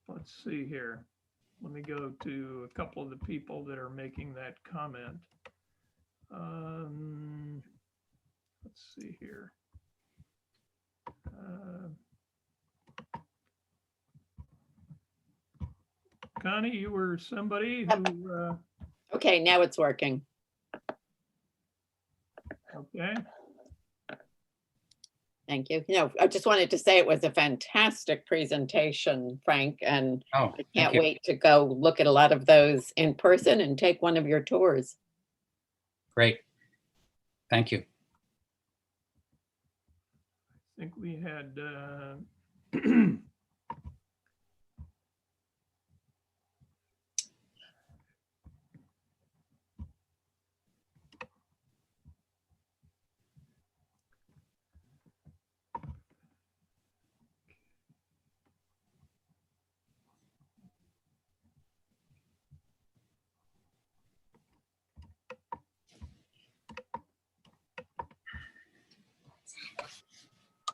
Let's see here. Let me go to a couple of the people that are making that comment. Let's see here. Connie, you were somebody who,
Okay, now it's working.
okay.
Thank you. No, I just wanted to say it was a fantastic presentation, Frank, and
Oh,
I can't wait to go look at a lot of those in person and take one of your tours.
Great. Thank you.
I think we had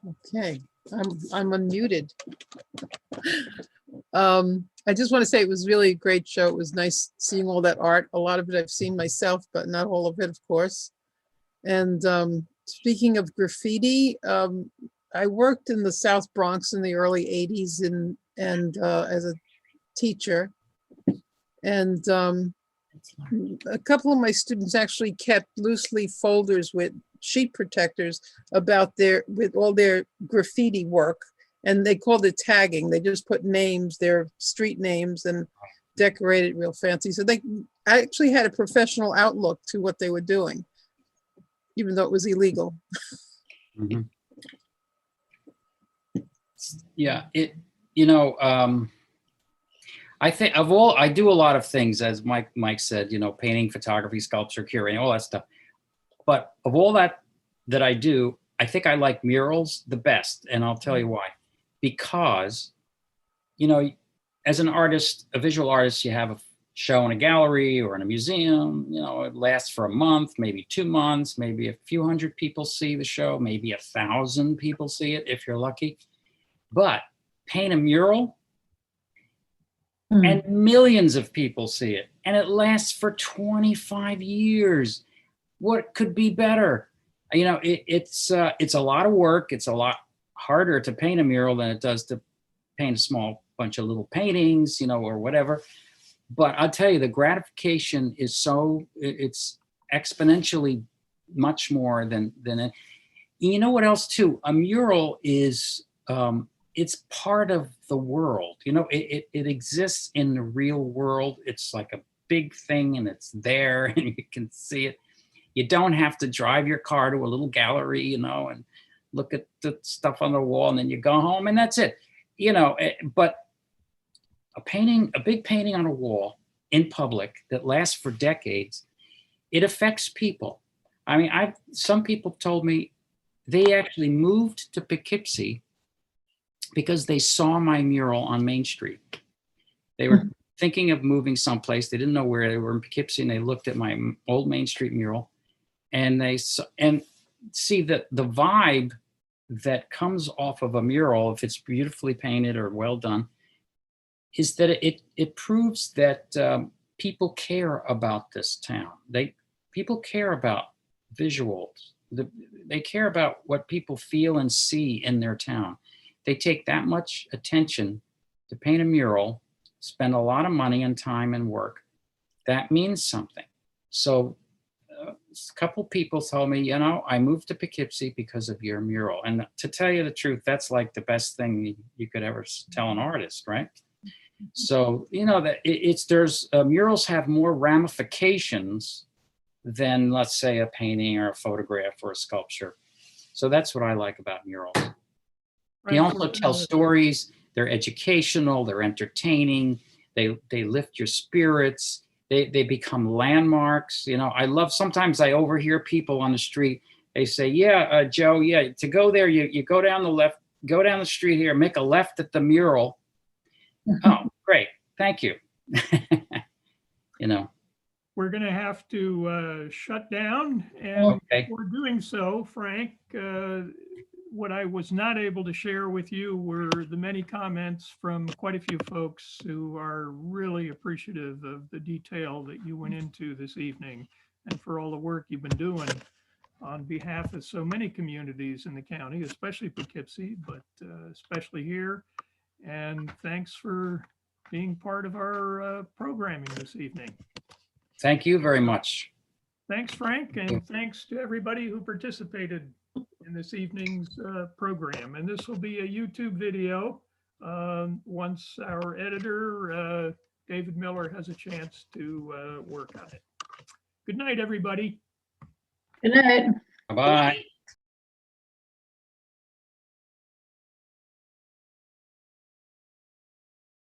Okay, I'm unmuted. I just want to say it was really a great show. It was nice seeing all that art. A lot of it I've seen myself, but not all of it, of course. And speaking of graffiti, I worked in the South Bronx in the early 80s and as a teacher. And a couple of my students actually kept loose leaf folders with sheet protectors about with all their graffiti work, and they called it tagging. They just put names, their street names, and decorated real fancy. So they actually had a professional outlook to what they were doing, even though it was illegal.
Mhm. Yeah, I think I do a lot of things, as Mike said, painting, photography, sculpture, curating, all that stuff. But of all that I do, I think I like murals the best. And I'll tell you why. Because, as an artist, a visual artist, you have a show in a gallery or in a museum, it lasts for a month, maybe 2 months, maybe a few hundred people see the show, maybe 1,000 people see it if you're lucky. But paint a mural, and millions of people see it, and it lasts for 25 years. What could be better? It's a lot of work. It's a lot harder to paint a mural than it does to paint a small bunch of little paintings, or whatever. But I'll tell you, the gratification is it's exponentially much more than it. You know what else too? A mural is, it's part of the world. It exists in the real world. It's like a big thing, and it's there and you can see it. You don't have to drive your car to a little gallery, and look at the stuff on the wall, and then you go home and that's it. But a big painting on a wall in public that lasts for decades, it affects people. I mean, some people told me they actually moved to Poughkeepsie because they saw my mural on Main Street. They were thinking of moving someplace. They didn't know where. They were in Poughkeepsie, and they looked at my old Main Street mural, and they see that the vibe that comes off of a mural, if it's beautifully painted or well done, is that it proves that people care about this town. People care about visuals. They care about what people feel and see in their town. They take that much attention to paint a mural, spend a lot of money and time and work. That means something. So a couple people told me, I moved to Poughkeepsie because of your mural. And to tell you the truth, that's like the best thing you could ever tell an artist, right? So, that murals have more ramifications than, let's say, a painting or a photograph or a sculpture. So that's what I like about murals. They also tell stories. They're educational. They're entertaining. They lift your spirits. They become landmarks. Sometimes I overhear people on the street. They say, Joe, to go there, you go down the street here, make a left at the mural. Oh, great. Thank you.
We're going to have to shut down. And
Okay.
We're doing so, Frank. What I was not able to share with you were the many comments from quite a few folks who are really appreciative of the detail that you went into this evening and for all the work you've been doing on behalf of so many communities in the county, especially Poughkeepsie, but especially here. And thanks for being part of our programming this evening.
Thank you very much.
Thanks, Frank, and thanks to everybody who participated in this evening's program. And this will be a YouTube video once our editor, David Miller, has a chance to work on it. Good night, everybody.
Good night.
Bye-bye.